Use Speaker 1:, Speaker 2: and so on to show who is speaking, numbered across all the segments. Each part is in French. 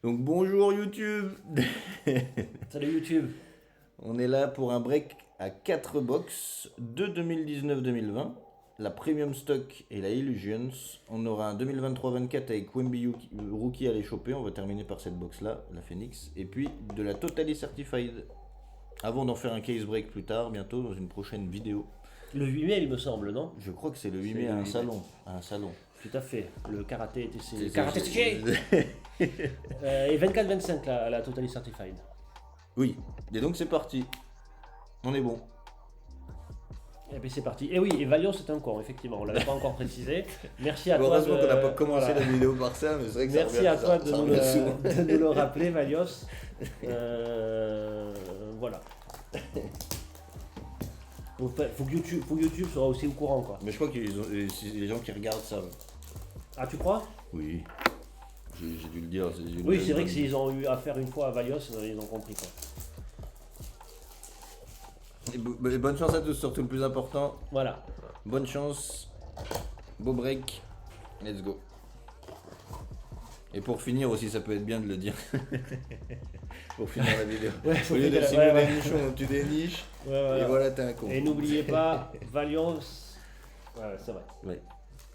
Speaker 1: Donc bonjour YouTube.
Speaker 2: Salut YouTube.
Speaker 1: On est là pour un break à 4 box de 2019-2020. La Premium Stock et la Illusions. On aura un 2023-24 avec Wemby Rookie à les choper. On va terminer par cette box là, la Phoenix. Et puis de la Totally Certified. Avant d'en faire un case break plus tard, bientôt dans une prochaine vidéo.
Speaker 2: Le 8 mai, il me semble, non?
Speaker 1: Je crois que c'est le 8
Speaker 2: C'est
Speaker 1: mai
Speaker 2: le
Speaker 1: à
Speaker 2: 8
Speaker 1: un
Speaker 2: mai.
Speaker 1: salon. À un salon.
Speaker 2: Tout à fait. Le karaté
Speaker 1: C'est-
Speaker 2: TC. Karaté
Speaker 1: c'est-
Speaker 2: TC. Et 24-25 la Totally Certified.
Speaker 1: Oui. Et donc c'est parti. On est bon.
Speaker 2: Et puis c'est parti. Et oui, et Valion c'est un con, effectivement. On l'avait pas encore précisé. Merci à toi.
Speaker 1: Heureusement
Speaker 2: de-
Speaker 1: qu'on n'a pas commencé
Speaker 2: voilà.
Speaker 1: la vidéo par ça, mais c'est vrai que
Speaker 2: Merci
Speaker 1: ça
Speaker 2: à
Speaker 1: revient,
Speaker 2: toi
Speaker 1: ça revient souvent.
Speaker 2: de nous le rappeler, Valios. Voilà. Faut que YouTube sera aussi au courant, quoi.
Speaker 1: Mais je crois que les gens qui regardent savent.
Speaker 2: Ah, tu crois?
Speaker 1: Oui. J'ai dû le dire.
Speaker 2: Oui, c'est vrai que s'ils ont eu affaire une fois à Valios, ils ont compris, quoi.
Speaker 1: Et bonne chance à tous, surtout le plus important.
Speaker 2: Voilà.
Speaker 1: Bonne chance. Beau break. Let's go. Et pour finir aussi, ça peut être bien de le dire. Pour finir la vidéo.
Speaker 2: Ouais,
Speaker 1: Au lieu de
Speaker 2: ouais,
Speaker 1: si
Speaker 2: ouais,
Speaker 1: vous
Speaker 2: ouais.
Speaker 1: des nichons, tu déniches.
Speaker 2: Ouais, voilà.
Speaker 1: Et voilà, t'es un con.
Speaker 2: Et n'oubliez pas, Valios. Ouais, c'est vrai.
Speaker 1: Ouais,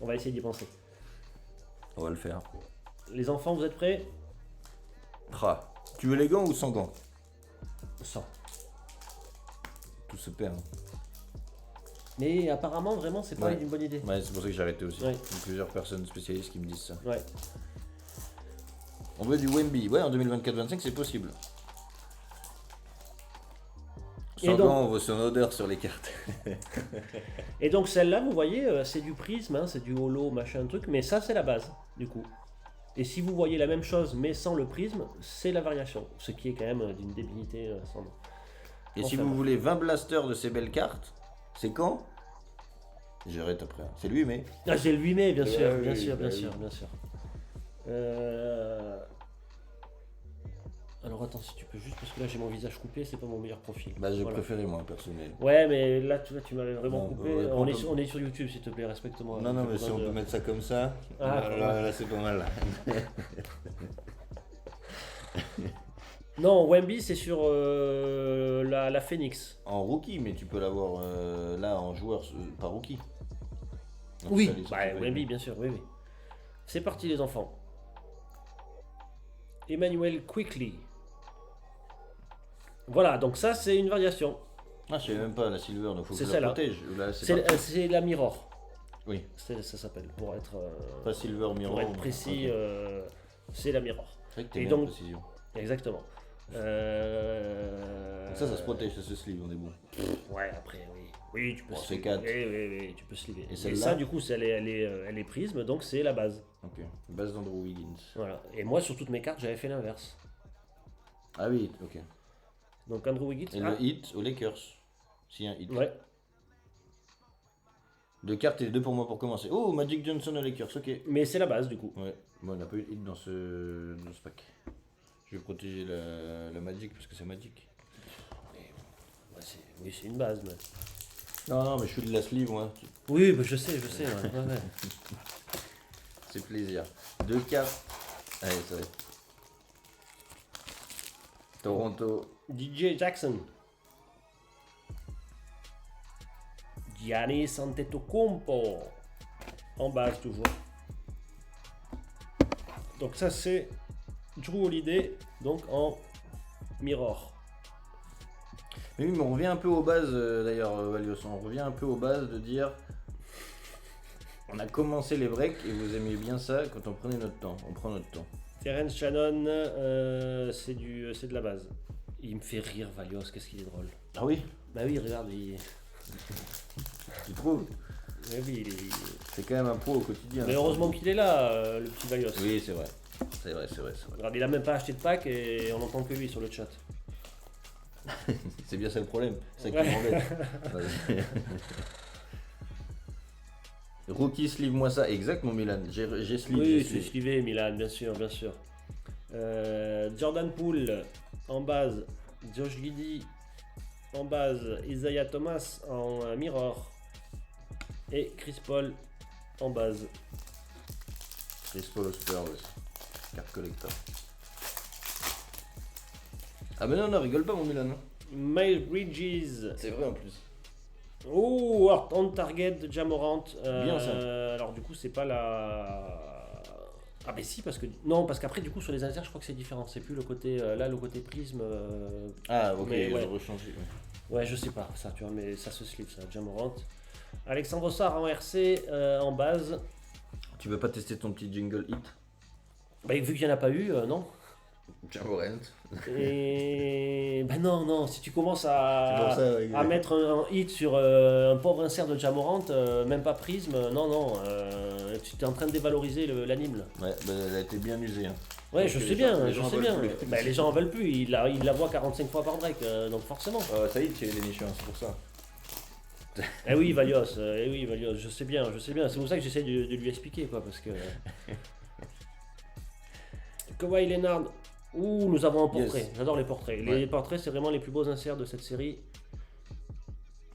Speaker 2: On va essayer d'y penser.
Speaker 1: on va le faire.
Speaker 2: Les enfants, vous êtes prêts?
Speaker 1: Ah. Tu veux les gants ou sans gants?
Speaker 2: Sans.
Speaker 1: Tout se perd. Hein.
Speaker 2: Mais apparemment, vraiment, c'est pas
Speaker 1: Ouais.
Speaker 2: une bonne idée.
Speaker 1: Ouais, c'est pour ça que j'ai arrêté aussi.
Speaker 2: Ouais.
Speaker 1: Il y a plusieurs personnes spécialistes qui me disent ça.
Speaker 2: Ouais.
Speaker 1: On veut du Wemby. Ouais, en 2024-25, c'est possible.
Speaker 2: Et
Speaker 1: Sans
Speaker 2: donc-
Speaker 1: gants, on voit son odeur sur les cartes.
Speaker 2: Et donc celle-là, vous voyez, c'est du prisme, hein, c'est du holo, machin, truc, mais ça, c'est la base, du coup. Et si vous voyez la même chose, mais sans le prisme, c'est la variation. Ce qui est quand même d'une débilité sans nom.
Speaker 1: Et si
Speaker 2: Enfin,
Speaker 1: vous
Speaker 2: bon.
Speaker 1: voulez 20 blasters de ces belles cartes, c'est quand? J'arrête après. C'est lui, mais.
Speaker 2: Ah, j'ai le 8 mai, bien
Speaker 1: Ouais,
Speaker 2: sûr,
Speaker 1: oui,
Speaker 2: bien sûr,
Speaker 1: bah
Speaker 2: bien
Speaker 1: oui.
Speaker 2: sûr, bien sûr. Alors attends, si tu peux juste, parce que là j'ai mon visage coupé, c'est pas mon meilleur profil.
Speaker 1: Bah, j'ai
Speaker 2: Voilà.
Speaker 1: préféré, moi, personnel.
Speaker 2: Ouais, mais là, tu m'avais vraiment
Speaker 1: Non,
Speaker 2: coupé.
Speaker 1: ouais,
Speaker 2: on, est
Speaker 1: prends
Speaker 2: sur, on est sur YouTube, s'il te plaît, respecte-moi.
Speaker 1: Non, non,
Speaker 2: J'ai
Speaker 1: mais si
Speaker 2: besoin
Speaker 1: on
Speaker 2: de-
Speaker 1: peut mettre ça comme ça.
Speaker 2: Ah,
Speaker 1: là, c'est pas mal. Là.
Speaker 2: Non, Wemby, c'est sur la Phoenix.
Speaker 1: En rookie, mais tu peux l'avoir là en joueur, pas rookie. Donc,
Speaker 2: Oui,
Speaker 1: ça, les-
Speaker 2: bah, Wemby, bien sûr, oui, oui. C'est parti, les enfants. Emmanuel Quickly. Voilà, donc ça, c'est une variation.
Speaker 1: Ah, je savais même pas la silver, donc faut que
Speaker 2: C'est
Speaker 1: je la
Speaker 2: celle-là.
Speaker 1: protège. Là, c'est
Speaker 2: C'est
Speaker 1: parti.
Speaker 2: c'est la Mirror.
Speaker 1: Oui,
Speaker 2: Ça s'appelle, pour être,
Speaker 1: pas silver mirror.
Speaker 2: pour être précis,
Speaker 1: Ok.
Speaker 2: c'est la Mirror.
Speaker 1: C'est vrai que t'es
Speaker 2: et
Speaker 1: bien en
Speaker 2: donc-
Speaker 1: précision.
Speaker 2: Exactement.
Speaker 1: Donc ça se protège, ça se sleeve, on est bon.
Speaker 2: Ouais, après, oui. Oui, tu peux
Speaker 1: Bon,
Speaker 2: se
Speaker 1: c'est quatre.
Speaker 2: Oui, oui, oui, tu peux se liver.
Speaker 1: Et
Speaker 2: Et
Speaker 1: celle-là
Speaker 2: ça, du coup, elle est prisme, donc c'est la base.
Speaker 1: Ok, base d'Andrew Wiggins.
Speaker 2: Voilà. Et moi, sur toutes mes cartes, j'avais fait l'inverse.
Speaker 1: Ah oui, ok.
Speaker 2: Donc Andrew Wiggins.
Speaker 1: Et
Speaker 2: ah,
Speaker 1: le hit aux Lakers. S'il y a un hit.
Speaker 2: ouais.
Speaker 1: Deux cartes et les deux pour moi pour commencer. Oh, Magic Johnson aux Lakers, ok.
Speaker 2: Mais c'est la base, du coup.
Speaker 1: Ouais, bon, on n'a pas eu de hit dans ce pack. Je vais protéger la Magic parce que c'est Magic.
Speaker 2: Ouais, oui, c'est une base, mais.
Speaker 1: Non, non, mais je suis de la sleeve, moi.
Speaker 2: Oui, bah, je sais, ouais, ouais, ouais.
Speaker 1: C'est plaisir. Deux cartes. Allez, ça va être. Toronto.
Speaker 2: DJ Jackson. Giannis Antetokounmpo. En base, toujours. Donc ça, c'est Drew Holiday, donc en mirror.
Speaker 1: Mais oui, mais on revient un peu aux bases, d'ailleurs, Valios. On revient un peu aux bases de dire. On a commencé les breaks et vous aimiez bien ça quand on prenait notre temps. On prend notre temps.
Speaker 2: Terence Shannon, c'est de la base. Il me fait rire, Valios, qu'est-ce qu'il est drôle.
Speaker 1: Ah oui,
Speaker 2: Bah oui, regarde, il...
Speaker 1: tu trouves?
Speaker 2: Ouais, oui,
Speaker 1: C'est quand même un pro au quotidien.
Speaker 2: Mais heureusement qu'il est là, le petit Valios.
Speaker 1: Oui, c'est vrai. C'est vrai, c'est vrai, c'est vrai.
Speaker 2: Regarde, il a même pas acheté de pack et on n'entend que lui sur le chat.
Speaker 1: C'est bien ça le problème. C'est ça
Speaker 2: Ouais.
Speaker 1: qui m'embête. Rookie, sleeve-moi ça. Exact, mon Milan. J'ai sleeve.
Speaker 2: Oui,
Speaker 1: j'ai
Speaker 2: c'est
Speaker 1: sleeve.
Speaker 2: suivi Milan, bien sûr, bien sûr. Jordan Poole en base, Josh Giddey en base, Isaiah Thomas en mirror et Chris Paul en base.
Speaker 1: Chris Paul aux Spurs aussi. Carte collector. Ah mais non, rigole pas mon Milan. Hein.
Speaker 2: Miles Bridges.
Speaker 1: C'est vrai en plus.
Speaker 2: Oh, on target de Jamorant.
Speaker 1: Bien, ça.
Speaker 2: Alors du coup, c'est pas la... Ah mais si, parce que... Non, parce qu'après, du coup, sur les inserts, je crois que c'est différent. C'est plus le côté... là, le côté prisme...
Speaker 1: Ah ok,
Speaker 2: mais
Speaker 1: ils
Speaker 2: ouais.
Speaker 1: ont rechangé.
Speaker 2: Ouais, je sais pas, ça, tu vois, mais ça se slip, ça, Jamorant. Alexandre Sarr en RC, en base.
Speaker 1: Tu veux pas tester ton petit jingle hit?
Speaker 2: Bah, vu qu'il n'y en a pas eu, non.
Speaker 1: Jamorant.
Speaker 2: Et... Bah non, si tu commences
Speaker 1: C'est pour ça, ouais,
Speaker 2: à mettre un hit sur un pauvre insert de Jamorant, même pas prisme, non, tu es en train de dévaloriser l'anime, là.
Speaker 1: Ouais, bah, elle a été bien usée. Hein.
Speaker 2: Ouais,
Speaker 1: Donc,
Speaker 2: je
Speaker 1: les
Speaker 2: sais
Speaker 1: gens-
Speaker 2: bien,
Speaker 1: les
Speaker 2: je
Speaker 1: gens
Speaker 2: sais
Speaker 1: veulent
Speaker 2: bien.
Speaker 1: plus.
Speaker 2: Bah, les gens en veulent plus, ils la voient 45 fois par break, donc forcément.
Speaker 1: Ça y est, tu es l'émission, c'est pour ça.
Speaker 2: Eh oui, Valios, je sais bien. C'est pour ça que j'essaie de lui expliquer, quoi, parce que... Kawhi Leonard, nous avons un portrait.
Speaker 1: Yes.
Speaker 2: J'adore les portraits. Les
Speaker 1: Ouais.
Speaker 2: portraits, c'est vraiment les plus beaux inserts de cette série.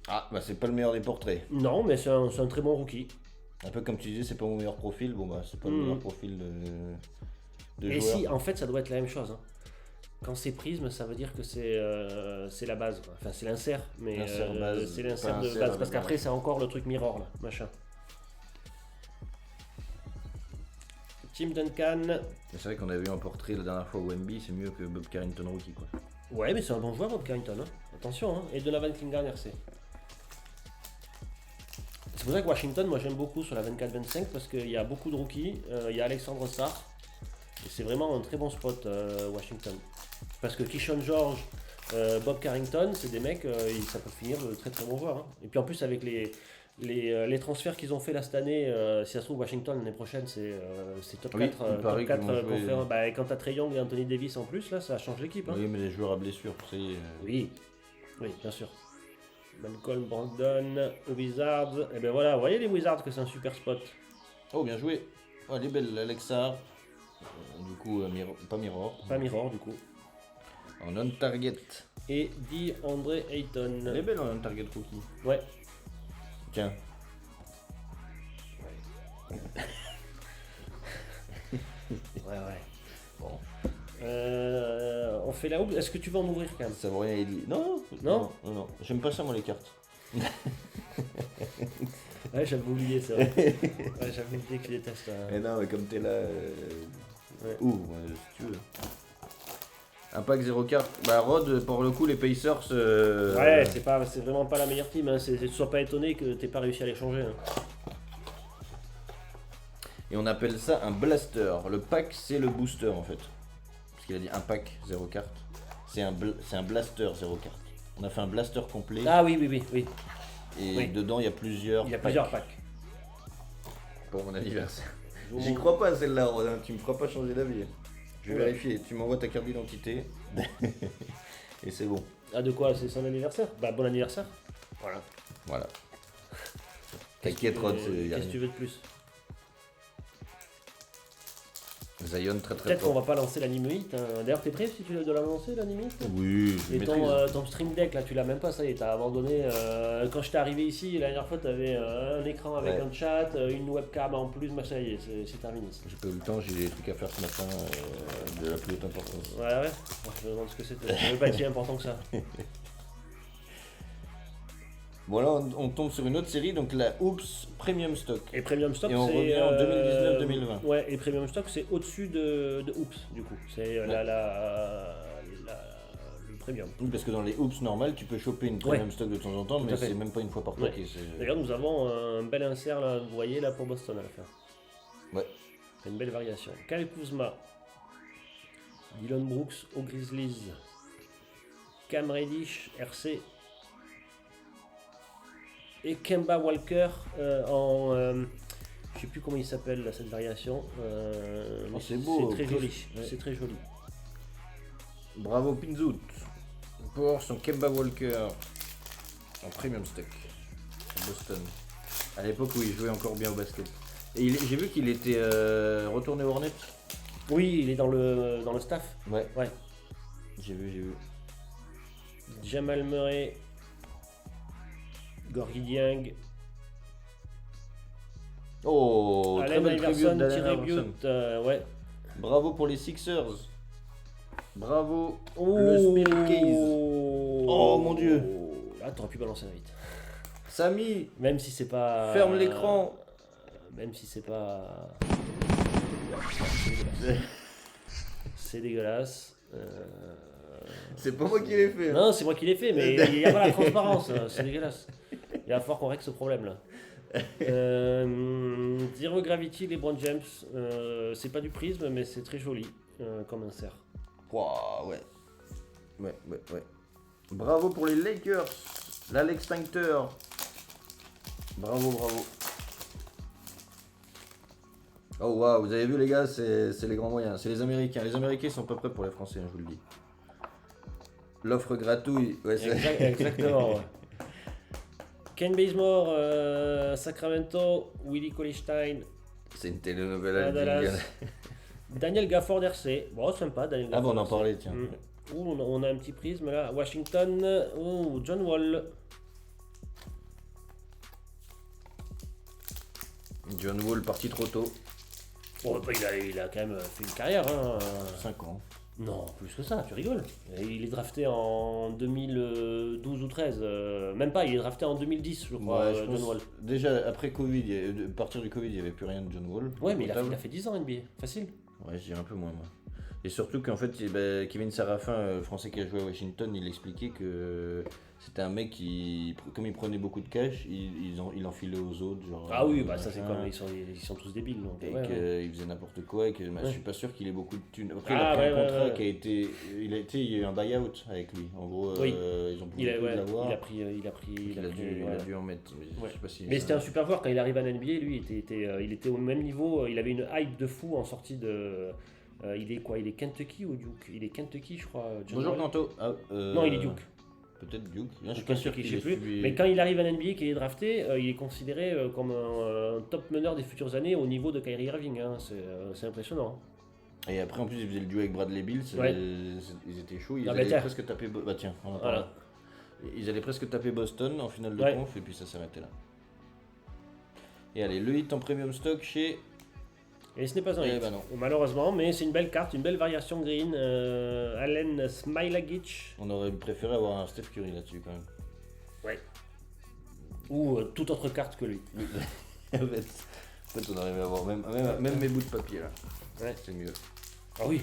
Speaker 1: Ah, bah c'est pas le meilleur des portraits.
Speaker 2: Non, mais c'est un très bon rookie.
Speaker 1: Un peu comme tu disais, c'est pas mon meilleur profil. Bon bah c'est pas le
Speaker 2: Mhm.
Speaker 1: meilleur profil de
Speaker 2: Et
Speaker 1: joueur.
Speaker 2: si, en fait, ça doit être la même chose. Hein. Quand c'est prisme, ça veut dire que c'est la base. Quoi. Enfin, c'est l'insert, mais
Speaker 1: L'insert base,
Speaker 2: c'est l'insert
Speaker 1: pas
Speaker 2: de
Speaker 1: insert
Speaker 2: base.
Speaker 1: avec
Speaker 2: Parce qu'après,
Speaker 1: la-
Speaker 2: c'est encore le truc mirror, là, machin. Tim Duncan.
Speaker 1: Mais c'est vrai qu'on avait eu un portrait la dernière fois au Wemby, c'est mieux que Bob Carrington rookie quoi.
Speaker 2: Ouais, mais c'est un bon joueur, Bob Carrington. Hein. Attention, hein. Et Donovan Klingan RC. C'est pour ça que Washington, moi j'aime beaucoup sur la 24-25 parce qu'il y a beaucoup de rookies. Il y a Alexandre Sarr. Et c'est vraiment un très bon spot, Washington. Parce que Keyshawn George, Bob Carrington, c'est des mecs, ça peut finir de très très bons joueurs. Hein. Et puis en plus, avec les transferts qu'ils ont fait là cette année, si ça se trouve, Washington l'année prochaine, c'est top
Speaker 1: Oui,
Speaker 2: 4,
Speaker 1: il paraît
Speaker 2: top
Speaker 1: qu'ils
Speaker 2: 4
Speaker 1: vont jouer-
Speaker 2: conférences. Bah, quand t'as Trae Young et Anthony Davis en plus, là, ça change l'équipe. Hein.
Speaker 1: Oui mais les joueurs à blessure, c'est...
Speaker 2: Oui, bien sûr. Malcolm Brogdon, Wizards. Et ben voilà, vous voyez les Wizards que c'est un super spot.
Speaker 1: Oh bien joué. Oh, elle est belle, Alexa. Du coup, pas Mirror.
Speaker 2: Pas Mirror du coup.
Speaker 1: En on-target.
Speaker 2: Et DeAndre Ayton.
Speaker 1: Elle est belle en on-target rookie.
Speaker 2: Ouais.
Speaker 1: Tiens.
Speaker 2: Ouais.
Speaker 1: Bon,
Speaker 2: On fait la houppe. Est-ce que tu vas en ouvrir quand même?
Speaker 1: ça vaut rien à dire. Non. Non. J'aime pas ça moi les cartes.
Speaker 2: Ouais, j'avais oublié ça. Ouais, j'avais oublié que je déteste.
Speaker 1: Mais non, mais comme t'es là...
Speaker 2: Ouais.
Speaker 1: si tu veux. Un pack 0 carte. Bah Rod, pour le coup, les Pacers...
Speaker 2: Ouais, c'est vraiment pas la meilleure team. Hein. Sois pas étonné que t'aies pas réussi à les changer. Hein.
Speaker 1: Et on appelle ça un blaster. Le pack, c'est le booster en fait. Parce qu'il a dit un pack 0 carte. C'est un blaster 0 carte. On a fait un blaster complet.
Speaker 2: Ah oui.
Speaker 1: Et
Speaker 2: oui.
Speaker 1: dedans, il y a plusieurs
Speaker 2: Il y a
Speaker 1: packs
Speaker 2: plusieurs packs.
Speaker 1: pour mon anniversaire.
Speaker 2: Je vous
Speaker 1: J'y
Speaker 2: montre.
Speaker 1: crois pas celle-là, Rod. Hein. Tu me feras pas changer d'avis. Je vais
Speaker 2: Ouais.
Speaker 1: vérifier. Tu m'envoies ta carte d'identité. Et c'est bon.
Speaker 2: Ah, de quoi? C'est son anniversaire? Bah, bon anniversaire.
Speaker 1: Voilà. T'inquiète, Rod.
Speaker 2: Qu'est-ce que tu veux de plus?
Speaker 1: Zion très très
Speaker 2: Peut-être qu'on
Speaker 1: fort.
Speaker 2: va pas lancer l'anime hit. Hein. D'ailleurs, t'es prêt si tu veux de la lancer l'anime hit?
Speaker 1: Oui, je
Speaker 2: Et
Speaker 1: maîtrise.
Speaker 2: ton stream deck là, tu l'as même pas, ça y est, t'as abandonné. Quand j'étais arrivé ici, la dernière fois, t'avais un écran avec
Speaker 1: Ouais.
Speaker 2: un chat, une webcam en plus, machin, ça y est, c'est terminé. Ça.
Speaker 1: J'ai pas eu le temps, j'ai des trucs à faire ce matin de la plus haute importance.
Speaker 2: Ouais. Moi, je me demande ce que c'était. Ça veut pas être si important que ça.
Speaker 1: Bon là on tombe sur une autre série, donc la Oops Premium Stock.
Speaker 2: Et Premium Stock,
Speaker 1: Et on
Speaker 2: c'est.
Speaker 1: revient en 2019-2020.
Speaker 2: Ouais, et Premium Stock, c'est au-dessus de Oops, du coup. C'est
Speaker 1: Ouais.
Speaker 2: le Premium.
Speaker 1: Oui, parce que dans les Oops normales, tu peux choper une Premium
Speaker 2: Ouais.
Speaker 1: Stock de temps en temps,
Speaker 2: Tout
Speaker 1: mais
Speaker 2: à fait.
Speaker 1: c'est même pas une fois par
Speaker 2: Ouais.
Speaker 1: paquet. c'est-
Speaker 2: D'ailleurs, nous avons un bel insert, là, vous voyez, là, pour Boston à la fin.
Speaker 1: Ouais.
Speaker 2: C'est une belle variation. Kyle Kuzma, Dylan Brooks aux Grizzlies, Cam Reddish, RC, et Kemba Walker je sais plus comment il s'appelle là, cette variation. Mais
Speaker 1: c'est beau,
Speaker 2: c'est très
Speaker 1: Chris.
Speaker 2: joli.
Speaker 1: Ouais.
Speaker 2: C'est très joli.
Speaker 1: Bravo Pinzout pour son Kemba Walker en Premium Stock à Boston. À l'époque où il jouait encore bien au basket. Et j'ai vu qu'il était retourné au Hornets.
Speaker 2: Oui, il est dans le staff.
Speaker 1: Ouais.
Speaker 2: Ouais.
Speaker 1: J'ai vu.
Speaker 2: Jamal Murray, Gorgui Dieng,
Speaker 1: Oh, très
Speaker 2: Allen
Speaker 1: belle tribute
Speaker 2: Iverson,
Speaker 1: d'Allen
Speaker 2: Thierry
Speaker 1: Iverson.
Speaker 2: Butte, ouais.
Speaker 1: Bravo pour les Sixers. Bravo. Le Spirit Case. Oh, mon Dieu.
Speaker 2: Là, t'aurais pu balancer vite.
Speaker 1: Samy,
Speaker 2: Même si c'est pas.
Speaker 1: ferme l'écran.
Speaker 2: Même si c'est pas. C'est dégueulasse.
Speaker 1: C'est pas moi qui l'ai fait. Hein.
Speaker 2: Non, c'est moi qui l'ai fait, mais il n'y a pas la transparence. C'est dégueulasse. Il va falloir qu'on règle ce problème là. Zero Gravity, LeBron James. C'est pas du prisme, mais c'est très joli comme insert.
Speaker 1: Wow, ouais. Ouais. Bravo pour les Lakers. L'Alex Tincter. Bravo. Oh waouh, vous avez vu les gars, c'est les grands moyens. C'est les Américains. Les Américains sont pas prêts pour les Français, hein, je vous le dis. L'offre gratouille. Ouais,
Speaker 2: Exactement. Ouais. Ken Bazemore, Sacramento, Willie Cauley-Stein.
Speaker 1: C'est une télénovela.
Speaker 2: Dallas. Daniel Gafford RC. Bon, sympa, Daniel
Speaker 1: Ah
Speaker 2: Gafford.
Speaker 1: bon, on en parlait, tiens.
Speaker 2: Ouh, on a un petit prisme là. Washington. Oh, John Wall.
Speaker 1: John Wall parti trop tôt.
Speaker 2: Bon, bah, il a quand même fait une carrière. Hein.
Speaker 1: 5 ans.
Speaker 2: Non, plus que ça, tu rigoles. Il est drafté en 2012 ou 13. Même pas, il est drafté en 2010, je crois,
Speaker 1: Ouais, je
Speaker 2: John
Speaker 1: pense,
Speaker 2: Wall.
Speaker 1: déjà, après Covid, à partir du Covid, il n'y avait plus rien de John Wall.
Speaker 2: Ouais, mais il a fait 10 ans NBA. Facile.
Speaker 1: Ouais, je dirais un peu moins, moi. Et surtout qu'en fait, Kevin Sarafin, français qui a joué à Washington, il expliquait que c'était un mec qui, comme il prenait beaucoup de cash, il enfilait aux autres. Genre,
Speaker 2: Ah oui, bah ça c'est
Speaker 1: machin,
Speaker 2: comme ils sont tous débiles. Donc,
Speaker 1: et
Speaker 2: ouais,
Speaker 1: qu'il faisait n'importe quoi. Et que, je suis pas sûr qu'il ait beaucoup de thunes. Après, il
Speaker 2: Ah,
Speaker 1: a pris un
Speaker 2: ouais,
Speaker 1: contrat
Speaker 2: ouais.
Speaker 1: qui a été. Il y a eu un buy-out avec lui. En gros,
Speaker 2: Oui.
Speaker 1: ils ont
Speaker 2: il
Speaker 1: plus
Speaker 2: a,
Speaker 1: de l'avoir.
Speaker 2: il a pris.
Speaker 1: Il a
Speaker 2: ouais.
Speaker 1: dû en mettre. Mais,
Speaker 2: Ouais.
Speaker 1: je sais pas si
Speaker 2: Mais c'était un super joueur quand il arrive à NBA. Lui, il était au même niveau. Il avait une hype de fou en sortie de. Il est quoi? Il est Kentucky ou Duke? Il est Kentucky, je crois. John
Speaker 1: Bonjour
Speaker 2: Wall.
Speaker 1: Kanto.
Speaker 2: Non, il est Duke.
Speaker 1: Peut-être Duke. Je suis
Speaker 2: Ou
Speaker 1: pas sûr
Speaker 2: Kentucky,
Speaker 1: qu'il
Speaker 2: je sais
Speaker 1: ait
Speaker 2: plus.
Speaker 1: suivi.
Speaker 2: Mais quand il arrive à NBA, qu'il est drafté, il est considéré comme un top meneur des futures années au niveau de Kyrie Irving. Hein. C'est impressionnant.
Speaker 1: Et après, en plus, ils faisaient le duo avec Bradley Beal.
Speaker 2: Ouais.
Speaker 1: Ils étaient chauds. Ils
Speaker 2: Ah,
Speaker 1: allaient
Speaker 2: tiens.
Speaker 1: presque taper. Bah tiens, on en
Speaker 2: Voilà.
Speaker 1: parle. Ils allaient presque taper Boston en finale de
Speaker 2: Ouais.
Speaker 1: conf et puis ça s'arrêtait là. Et allez, le hit en premium stock chez.
Speaker 2: Et ce n'est pas un hit,
Speaker 1: bah non.
Speaker 2: malheureusement, mais c'est une belle carte, une belle variation green. Allen Smilagic,
Speaker 1: On aurait préféré avoir un Steph Curry là-dessus quand même.
Speaker 2: ouais. Ou toute autre carte que lui.
Speaker 1: En fait, on arrive à avoir même mes bouts de papier là.
Speaker 2: Ouais.
Speaker 1: C'est mieux.
Speaker 2: Ah oui.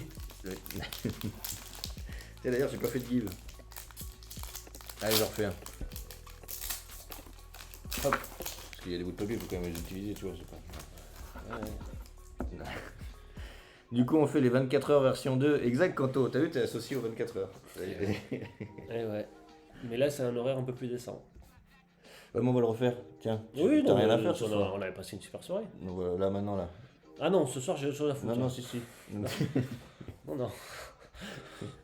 Speaker 1: Et d'ailleurs, j'ai pas fait de give. Allez, j'en refais un. Hop. Parce qu'il y a des bouts de papier, il faut quand même les utiliser, tu vois. C'est pas...
Speaker 2: Ouais.
Speaker 1: Du coup, on fait les 24 heures version 2. Exact, Kanto. T'as vu, t'es associé aux 24 heures.
Speaker 2: Ouais. Mais là, c'est un horaire un peu plus décent.
Speaker 1: Ouais, mais on va le refaire. Tiens,
Speaker 2: Oui,
Speaker 1: t'as
Speaker 2: non,
Speaker 1: rien à faire ce
Speaker 2: on
Speaker 1: soir.
Speaker 2: avait passé une super soirée.
Speaker 1: Donc voilà, là, maintenant, là.
Speaker 2: Ah non, ce soir, j'ai autre chose à foutre.
Speaker 1: Non, si.
Speaker 2: Non.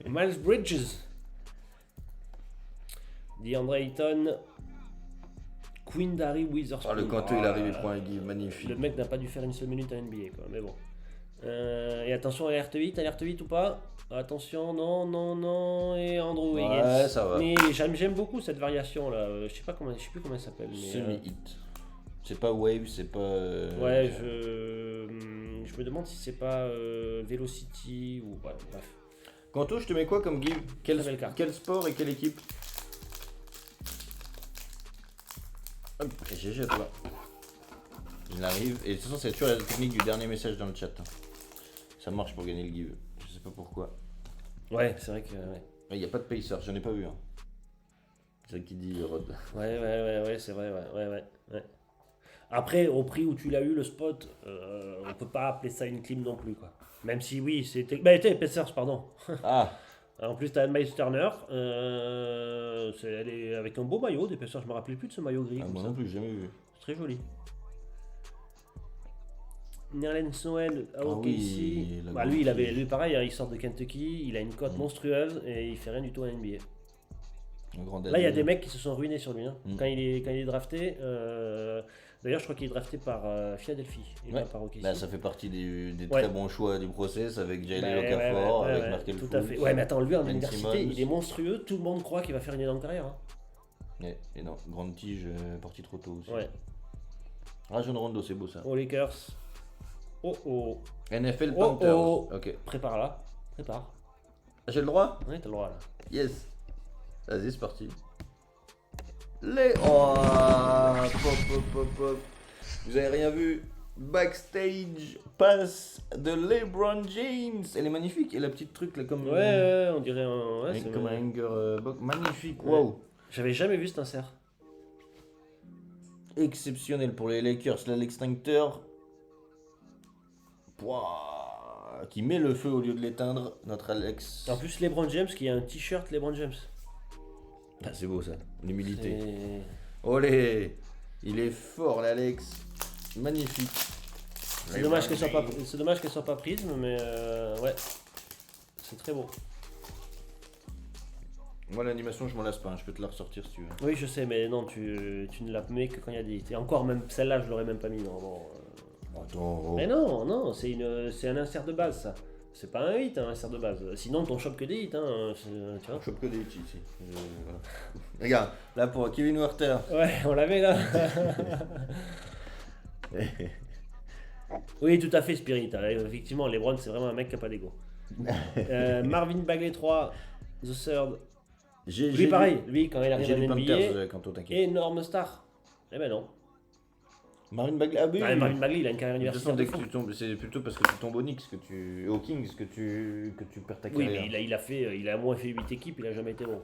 Speaker 2: Miles Bridges. DeAndre Ayton. Quindary Witherspoon.
Speaker 1: Oh, le Kanto, il arrive, il prend un give magnifique.
Speaker 2: Le mec n'a pas dû faire une seule minute à NBA, quoi. Mais bon. Et attention, alerte 8 ou pas? Attention, non. Et Andrew Wiggins.
Speaker 1: Ouais, ça va.
Speaker 2: Mais j'aime beaucoup cette variation là. Je sais plus comment elle s'appelle. Mais,
Speaker 1: Semi-hit. C'est pas Wave, c'est pas.
Speaker 2: ouais, je me demande si c'est pas Velocity ou. Ouais, bref.
Speaker 1: Kanto, je te mets quoi comme give?
Speaker 2: Très belle carte.
Speaker 1: Quel sport et quelle équipe? Hop, et GG à toi. Il arrive. Et de toute façon, c'est toujours la technique du dernier message dans le chat. Ça marche pour gagner le give. Je sais pas pourquoi.
Speaker 2: Ouais, c'est vrai que. Ouais.
Speaker 1: Il n'y a pas de pacer, j'en ai pas vu. Hein. C'est ça qui dit Rod.
Speaker 2: Ouais, c'est vrai, ouais. Après, au prix où tu l'as eu, le spot, on peut pas appeler ça une clim non plus, quoi. Même si, oui, c'était. Bah, t'es Pacers, pardon.
Speaker 1: Ah,
Speaker 2: En plus, t'as Miles Turner. Elle est avec un beau maillot, des Pacers. Je me rappelais plus de ce maillot gris. Comme
Speaker 1: moi
Speaker 2: ça.
Speaker 1: non plus, j'ai jamais vu.
Speaker 2: C'est très joli. Nerlens Noel à
Speaker 1: Ah
Speaker 2: OKC.
Speaker 1: oui, la
Speaker 2: Bah,
Speaker 1: grande
Speaker 2: lui pareil, hein, il sort de Kentucky, il a une cote monstrueuse et il fait rien du tout à NBA.
Speaker 1: Un grand
Speaker 2: Là, il y a
Speaker 1: daddy.
Speaker 2: des mecs qui se sont ruinés sur lui. Hein.
Speaker 1: Mm.
Speaker 2: Quand il est drafté, d'ailleurs, je crois qu'il est drafté par Philadelphie et
Speaker 1: Ouais.
Speaker 2: pas par OKC.
Speaker 1: Bah, ça fait partie des
Speaker 2: Ouais.
Speaker 1: très bons choix du process avec Jalen
Speaker 2: Ouais,
Speaker 1: Okafor,
Speaker 2: ouais,
Speaker 1: avec
Speaker 2: ouais,
Speaker 1: Markel
Speaker 2: tout à
Speaker 1: Fultz,
Speaker 2: fait. Ouais, mais attends, lui en
Speaker 1: Ben
Speaker 2: université,
Speaker 1: Simmons.
Speaker 2: il est monstrueux. Tout le monde croit qu'il va faire une énorme carrière. Hein.
Speaker 1: Ouais, et non, grande tige, partie trop tôt aussi.
Speaker 2: Ouais.
Speaker 1: Rajon Rondo, c'est beau ça.
Speaker 2: Aux Lakers. Oh.
Speaker 1: NFL
Speaker 2: Oh,
Speaker 1: Panthers.
Speaker 2: oh.
Speaker 1: Ok.
Speaker 2: Prépare là. Prépare.
Speaker 1: J'ai le droit?
Speaker 2: Ouais, t'as le droit là.
Speaker 1: Yes. Vas-y, c'est parti. Oh, pop, pop, pop, pop. Vous avez rien vu? Backstage pass de LeBron James. Elle est magnifique. Et la petite truc là comme...
Speaker 2: Ouais, on dirait un. Ouais, c'est
Speaker 1: comme un hanger box. Magnifique.
Speaker 2: Ouais.
Speaker 1: Wow.
Speaker 2: J'avais jamais vu cet insert.
Speaker 1: Exceptionnel pour les Lakers. Là, l'extincteur. Pouah, qui met le feu au lieu de l'éteindre. Notre Alex.
Speaker 2: En plus, LeBron James qui a un t-shirt LeBron James.
Speaker 1: Ah, c'est beau ça. L'humilité.
Speaker 2: C'est-
Speaker 1: Olé. Il est fort l'Alex. Magnifique.
Speaker 2: C'est dommage qu'elle soit pas prisme, mais ouais, c'est très beau.
Speaker 1: Moi l'animation je m'en lasse pas, hein. Je peux te la ressortir si tu veux.
Speaker 2: Oui, je sais, mais non, tu ne la mets que quand il y a des hits. Et encore, même celle-là, je l'aurais même pas mis normalement.
Speaker 1: Attends. Oh.
Speaker 2: Mais non, c'est un insert de base, ça. C'est pas un hit, un insert de base. Sinon, t'en chopes que des hits, hein. Tu vois.
Speaker 1: Je chope que des hits ici. Voilà. Regarde, là pour Kevin Werther.
Speaker 2: Ouais, on l'avait là. Oui, tout à fait, Spirit. Effectivement, LeBron, c'est vraiment un mec qui a pas d'ego. Marvin Bagley 3, The Third. Lui, pareil, lui, quand il arrive
Speaker 1: J'ai lu
Speaker 2: en
Speaker 1: Panthers
Speaker 2: NBA,
Speaker 1: quand on t'inquiète.
Speaker 2: énorme star. Eh ben non.
Speaker 1: Marvin Bagley, ah oui.
Speaker 2: Ah, Marvin Bagley, il a une carrière
Speaker 1: De toute façon,
Speaker 2: universitaire.
Speaker 1: dès que tu tombes, c'est plutôt parce que tu tombes au Knicks aux Kings que tu perds ta
Speaker 2: Oui,
Speaker 1: carrière.
Speaker 2: mais il a au moins fait 8 équipes, il a jamais été bon.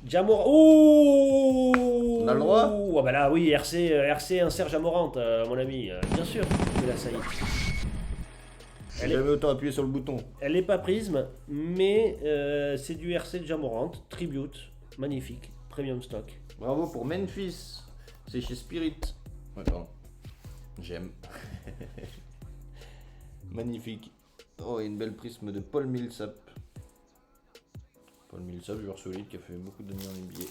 Speaker 2: Jamorant. Ouh,
Speaker 1: On a le droit?
Speaker 2: Ah bah là, oui, RC insert Jamorant, mon ami. Bien sûr, c'est la Saïd.
Speaker 1: J'ai jamais autant appuyé sur le bouton.
Speaker 2: Elle n'est pas prisme, mais c'est du RC de Jamorant, tribute, magnifique, premium stock.
Speaker 1: Bravo pour Memphis. C'est chez Spirit. Ouais, pardon. J'aime. Magnifique. Oh, et une belle prisme de Paul Millsap. Paul Millsap, joueur solide qui a fait beaucoup d'années en NBA.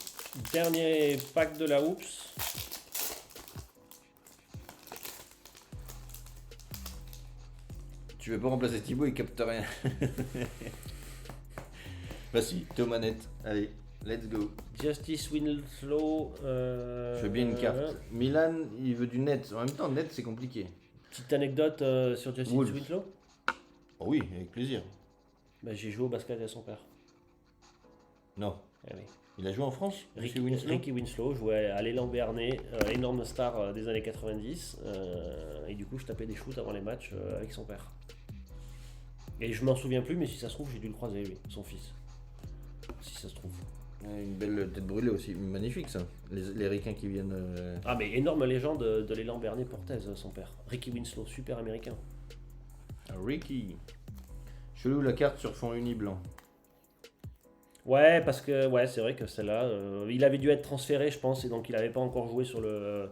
Speaker 2: Dernier pack de la Hoops.
Speaker 1: Tu veux pas remplacer Thibaut, il capte rien. Bah si, t'es aux manettes. Allez, let's go.
Speaker 2: Justice Winslow.
Speaker 1: Je veux bien une carte. Milan, il veut du net. En même temps, net, c'est compliqué.
Speaker 2: Petite anecdote sur Justice
Speaker 1: Wolves.
Speaker 2: Winslow.
Speaker 1: Oh oui, avec plaisir.
Speaker 2: Bah, j'ai joué au basket avec son père.
Speaker 1: Non.
Speaker 2: Eh oui.
Speaker 1: Il a joué en France,
Speaker 2: Ricky
Speaker 1: Monsieur Winslow.
Speaker 2: Winslow jouait à l'élan Bernay, énorme star des années 90. Et du coup, je tapais des shoots avant les matchs avec son père. Et je m'en souviens plus, mais si ça se trouve, j'ai dû le croiser, lui, son fils. Si ça se trouve.
Speaker 1: Ouais, une belle tête brûlée aussi. Magnifique ça. Les ricains qui viennent.
Speaker 2: Ah, mais énorme légende de l'élan Bernay Portez, son père. Ricky Winslow, super américain.
Speaker 1: Ricky. Chelou la carte sur fond uni blanc.
Speaker 2: Ouais, parce que ouais, c'est vrai que celle-là, il avait dû être transféré, je pense, et donc il n'avait pas encore joué sur le.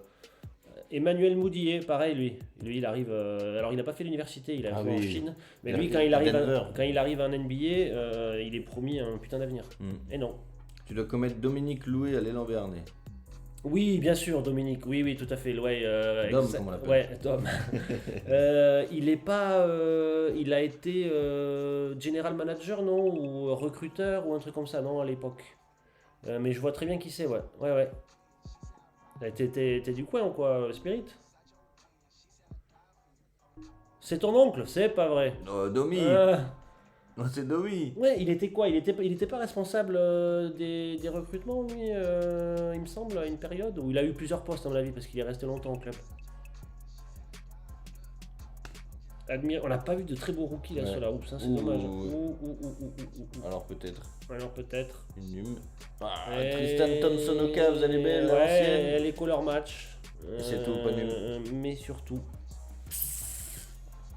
Speaker 2: Emmanuel Moudillet, pareil, lui. Lui, il arrive. Alors, il n'a pas fait l'université, il a
Speaker 1: Ah
Speaker 2: joué en
Speaker 1: oui.
Speaker 2: Chine. Mais
Speaker 1: Il a
Speaker 2: lui,
Speaker 1: fait
Speaker 2: quand il, arrive
Speaker 1: Denver.
Speaker 2: quand il arrive en NBA, il est promis un putain d'avenir. Et non.
Speaker 1: Tu dois commettre Dominique Loué à l'élan Bernay.
Speaker 2: Oui, bien sûr, Dominique. Oui, oui, tout à fait. Ouais,
Speaker 1: Dom, comme on l'appelle.
Speaker 2: Ouais, Dom. Il est pas. Il a été general manager, non? Ou recruteur, ou un truc comme ça, non, à l'époque. Mais je vois très bien qui c'est, ouais. Ouais, ouais. T'es du coin ou quoi, Spirit? C'est ton oncle, c'est pas vrai.
Speaker 1: Domi.
Speaker 2: Euh,
Speaker 1: Non, c'est Domi.
Speaker 2: ouais, il était quoi? Il était pas responsable des recrutements, lui, il me semble, à une période où il a eu plusieurs postes, à mon avis, parce qu'il est resté longtemps au club. On n'a pas eu de très beaux rookies là
Speaker 1: Ouais.
Speaker 2: sur la Hoops, hein, c'est
Speaker 1: Ouh.
Speaker 2: dommage.
Speaker 1: Alors peut-être
Speaker 2: Alors peut-être.
Speaker 1: une nume. Ah,
Speaker 2: Et-
Speaker 1: Tristan Thompson au Cavs, elle est belle,
Speaker 2: Ouais,
Speaker 1: ancienne.
Speaker 2: elle est color match.
Speaker 1: Et c'est tout, pas nul.
Speaker 2: Mais surtout.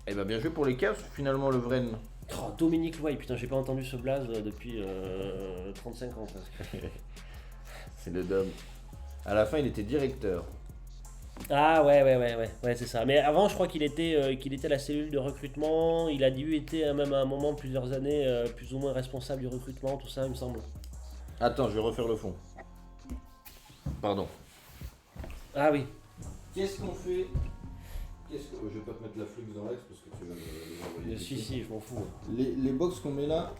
Speaker 1: Eh ben bien joué pour les Cavs, finalement le Vren.
Speaker 2: Oh, Dominique Loy, putain, j'ai pas entendu ce blaze depuis 35 ans presque.
Speaker 1: C'est le Dom. À la fin, il était directeur.
Speaker 2: Ah ouais, c'est ça. Mais avant, je crois qu'il était à la cellule de recrutement. Il a dû être même à un moment, plusieurs années, plus ou moins responsable du recrutement, tout ça, il me semble.
Speaker 1: Attends, je vais refaire le fond. Pardon.
Speaker 2: Ah oui.
Speaker 1: Qu'est-ce qu'on fait? Je vais pas te mettre la flux dans l'axe parce que tu vas me envoyer.
Speaker 2: Si, je m'en fous.
Speaker 1: Les box qu'on met là,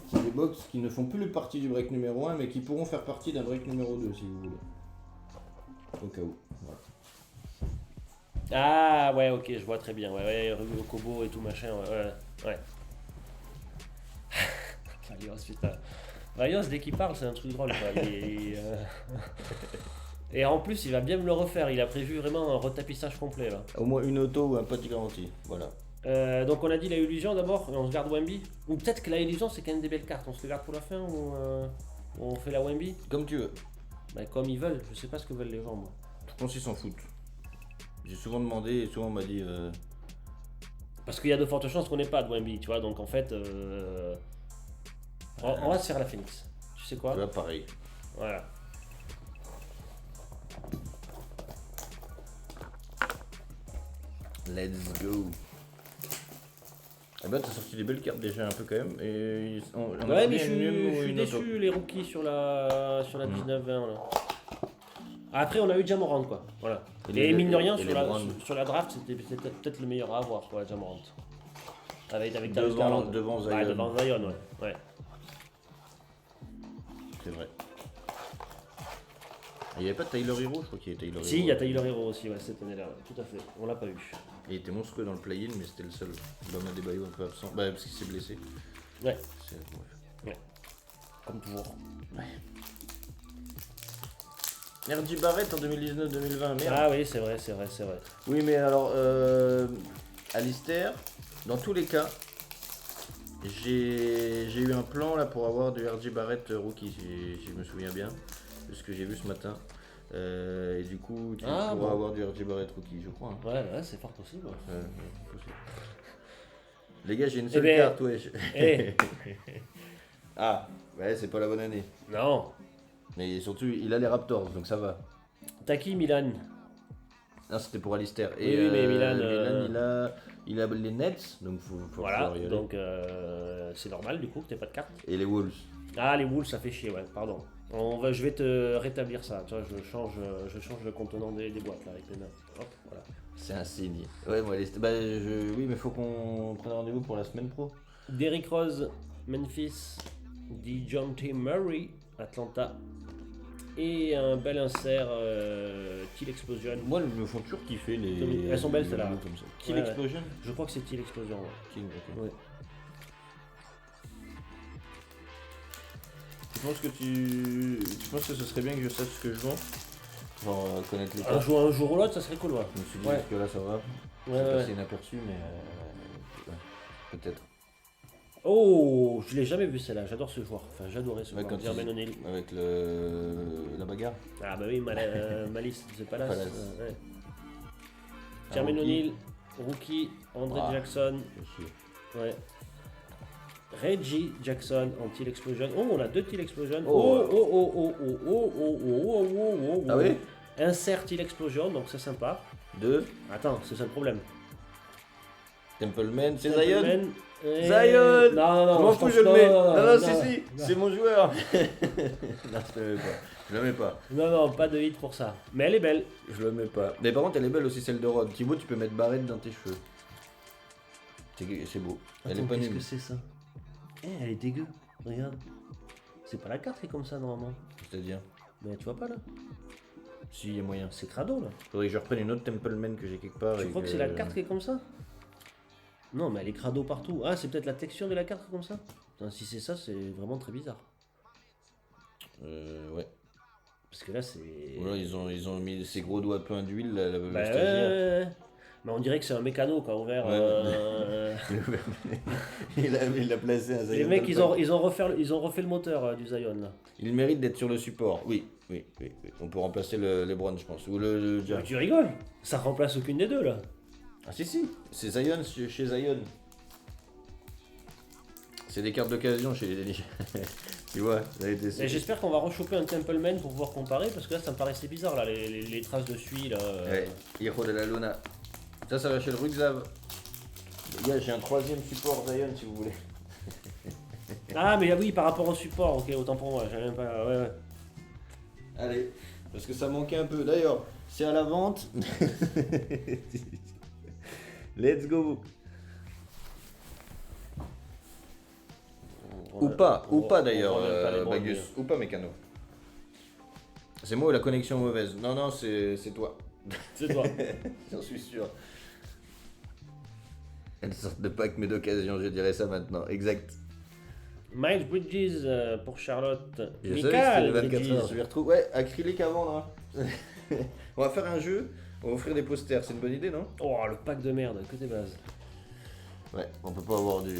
Speaker 1: c'est des box qui ne font plus partie du break numéro 1 mais qui pourront faire partie d'un break numéro 2 si vous voulez. Au cas où. Voilà.
Speaker 2: Ah ouais, ok, je vois très bien. Ouais, Kobo et tout machin. Ouais. Rayos, putain. Rayos, dès qu'il parle, c'est un truc drôle, quoi. Et en plus, il va bien me le refaire. Il a prévu vraiment un retapissage complet, là.
Speaker 1: Au moins une auto ou un pote garanti. Voilà.
Speaker 2: Donc on a dit la illusion d'abord, et on se garde Wemby. Ou peut-être que la illusion c'est quand même des belles cartes, on se les garde pour la fin ou on fait la Wemby.
Speaker 1: Comme tu veux.
Speaker 2: Bah, comme ils veulent, je sais pas ce que veulent les gens moi.
Speaker 1: Je pense qu'ils s'en foutent. J'ai souvent demandé et souvent on m'a dit.
Speaker 2: Parce qu'il y a de fortes chances qu'on n'ait pas de Wemby, tu vois, donc en fait on va se faire la Phoenix. Tu sais quoi?
Speaker 1: Tu vois, pareil.
Speaker 2: Voilà.
Speaker 1: Let's go. Eh ben, t'as sorti des belles cartes déjà un peu quand même. Et on
Speaker 2: Ouais,
Speaker 1: a
Speaker 2: mais
Speaker 1: bien
Speaker 2: je
Speaker 1: une
Speaker 2: suis
Speaker 1: ou une auto.
Speaker 2: déçu les rookies sur la 19-20 là. Après on a eu Jamorant quoi, voilà. Et mine de rien sur la draft c'était peut-être le meilleur à avoir quoi, Jamorant. Avec Darius Garland.
Speaker 1: Devant Zion.
Speaker 2: Ouais, devant Zion, ouais.
Speaker 1: C'est vrai. Il n'y avait pas Tyler Hero, je crois qu'il y avait Tyler Hero.
Speaker 2: Si, il y a Tyler Hero aussi, ouais, cette année-là, tout à fait. On l'a pas eu.
Speaker 1: Il était monstrueux dans le play-in, mais c'était le seul. L'homme a des baillots un peu absent. Bah, parce qu'il s'est blessé.
Speaker 2: Ouais.
Speaker 1: Bref.
Speaker 2: Comme toujours.
Speaker 1: RJ Barrett en 2019-2020, merde.
Speaker 2: Ah oui, c'est vrai.
Speaker 1: Oui, mais alors, Alistair, dans tous les cas, j'ai eu un plan là pour avoir du RJ Barrett rookie, si je me souviens bien, de ce que j'ai vu ce matin. Et du coup, tu pourras avoir du RJ Barrett rookie, je crois. Hein.
Speaker 2: Ouais, c'est fort possible.
Speaker 1: Possible. Les gars, j'ai une seule carte, ouais. Ah, ouais, c'est pas la bonne année.
Speaker 2: Non.
Speaker 1: Mais surtout, il a les Raptors, donc ça va.
Speaker 2: T'as qui, Milan?
Speaker 1: Non, c'était pour Alistair.
Speaker 2: Oui, mais Milan,
Speaker 1: il a les Nets, donc faut
Speaker 2: voilà,
Speaker 1: y aller.
Speaker 2: donc c'est normal du coup que t'aies pas de carte.
Speaker 1: Et les Wolves.
Speaker 2: Ah, les Wolves, ça fait chier, ouais, pardon. Je vais te rétablir ça, tu vois, je change le contenant des boîtes là avec les mains. Hop, voilà.
Speaker 1: C'est un signe. Ouais, moi, oui, mais faut qu'on prenne rendez-vous pour la semaine pro.
Speaker 2: Derrick Rose, Memphis, DeJounte Murray, Atlanta. Et un bel insert Kill Explosion.
Speaker 1: Moi, ils me font toujours kiffer les.
Speaker 2: Elles sont belles celles-là.
Speaker 1: Comme ça. Kill
Speaker 2: Ouais,
Speaker 1: Explosion.
Speaker 2: Je crois que c'est Kill Explosion. Ouais.
Speaker 1: King, ok.
Speaker 2: Ouais.
Speaker 1: Tu penses que ce serait bien que je sache ce que je vends? Genre connaître les
Speaker 2: Un
Speaker 1: cartes.
Speaker 2: jour ou l'autre, ça serait cool, ouais.
Speaker 1: Je me suis dit
Speaker 2: Ouais.
Speaker 1: que là ça va. C'est passé inaperçu, mais ouais, peut-être.
Speaker 2: Oh, je l'ai jamais vu celle-là, j'adore ce joueur. Enfin, j'adorais ce
Speaker 1: Ouais,
Speaker 2: joueur. Jermaine O'Neal.
Speaker 1: Avec la bagarre.
Speaker 2: Ah bah oui, Malice, c'est pas là.
Speaker 1: Palace.
Speaker 2: Ouais. Jermaine O'Neal, rookie, André Jackson.
Speaker 1: Bien sûr.
Speaker 2: Ouais. Reggie Jackson en Teal Explosion. Oh, on a deux Teal Explosion.
Speaker 1: Oh.
Speaker 2: Oh.
Speaker 1: Ah oui?
Speaker 2: Insert Teal Explosion, donc c'est sympa.
Speaker 1: Deux.
Speaker 2: Attends, c'est ça le problème.
Speaker 1: Templeman, c'est Zion.
Speaker 2: Zion. Non,
Speaker 1: je m'en fous, je le mets. Non, si,
Speaker 2: non.
Speaker 1: c'est mon joueur. Non, je le mets pas. Je le mets pas.
Speaker 2: Non, pas de hit pour ça. Mais elle est belle.
Speaker 1: Je le mets pas. Mais par contre, elle est belle aussi, celle de Rod. Thibaut, tu peux mettre Barrett dans tes cheveux. C'est beau. Elle est pas
Speaker 2: Qu'est-ce
Speaker 1: nulle.
Speaker 2: que c'est ça? Elle est dégueu. Regarde. C'est pas la carte qui est comme ça normalement.
Speaker 1: C'est-à-dire?
Speaker 2: Mais tu vois pas là?
Speaker 1: Si, il y a moyen.
Speaker 2: C'est crado là.
Speaker 1: Faudrait que je reprenne une autre Templeman que j'ai quelque part.
Speaker 2: Tu crois que c'est la carte qui est comme ça? Non, mais elle est crado partout. Ah, c'est peut-être la texture de la carte comme ça? Putain, si c'est ça, c'est vraiment très bizarre.
Speaker 1: Ouais.
Speaker 2: Parce que là, c'est.
Speaker 1: Voilà, ils ont mis ses gros doigts pleins d'huile, le
Speaker 2: Bah,
Speaker 1: stagiaire.
Speaker 2: ouais. Mais on dirait que c'est un mécano qui a ouvert.
Speaker 1: Il l'a placé à Zion.
Speaker 2: Les mecs, ils ont refait le moteur du Zion là.
Speaker 1: Il mérite d'être sur le support. Oui. On peut remplacer le LeBron, je pense. Ou le
Speaker 2: Mais tu rigoles? Ça remplace aucune des deux là.
Speaker 1: Ah si. C'est Zion chez Zion. C'est des cartes d'occasion chez les tu vois, ça a été.
Speaker 2: Et j'espère qu'on va rechoper un Templeman pour pouvoir comparer parce que là ça me paraissait bizarre là, les traces de suie là.
Speaker 1: Ouais, Hiro de la Luna. Ça va chez le Rugzav. Les gars, j'ai un troisième support Zion si vous voulez.
Speaker 2: Ah mais oui, par rapport au support, ok, autant pour moi, j'avais même pas. Ouais.
Speaker 1: Allez, parce que ça manquait un peu. D'ailleurs, c'est à la vente. Let's go. Ou pas d'ailleurs, Bagus. Ou pas Mécano. C'est moi ou la connexion mauvaise? Non, c'est toi.
Speaker 2: C'est toi.
Speaker 1: J'en suis sûr. Elles sortent de pack mais d'occasion, je dirais ça maintenant. Exact.
Speaker 2: Miles Bridges pour Charlotte.
Speaker 1: Je savais que
Speaker 2: Michael
Speaker 1: c'était les 24 heures,
Speaker 2: Bridges.
Speaker 1: je les retrouve. Ouais, acrylique à vendre. Hein. On va faire un jeu, on va offrir des posters, c'est une bonne idée, non?
Speaker 2: Oh, le pack de merde, que des bases.
Speaker 1: Ouais, on peut pas avoir du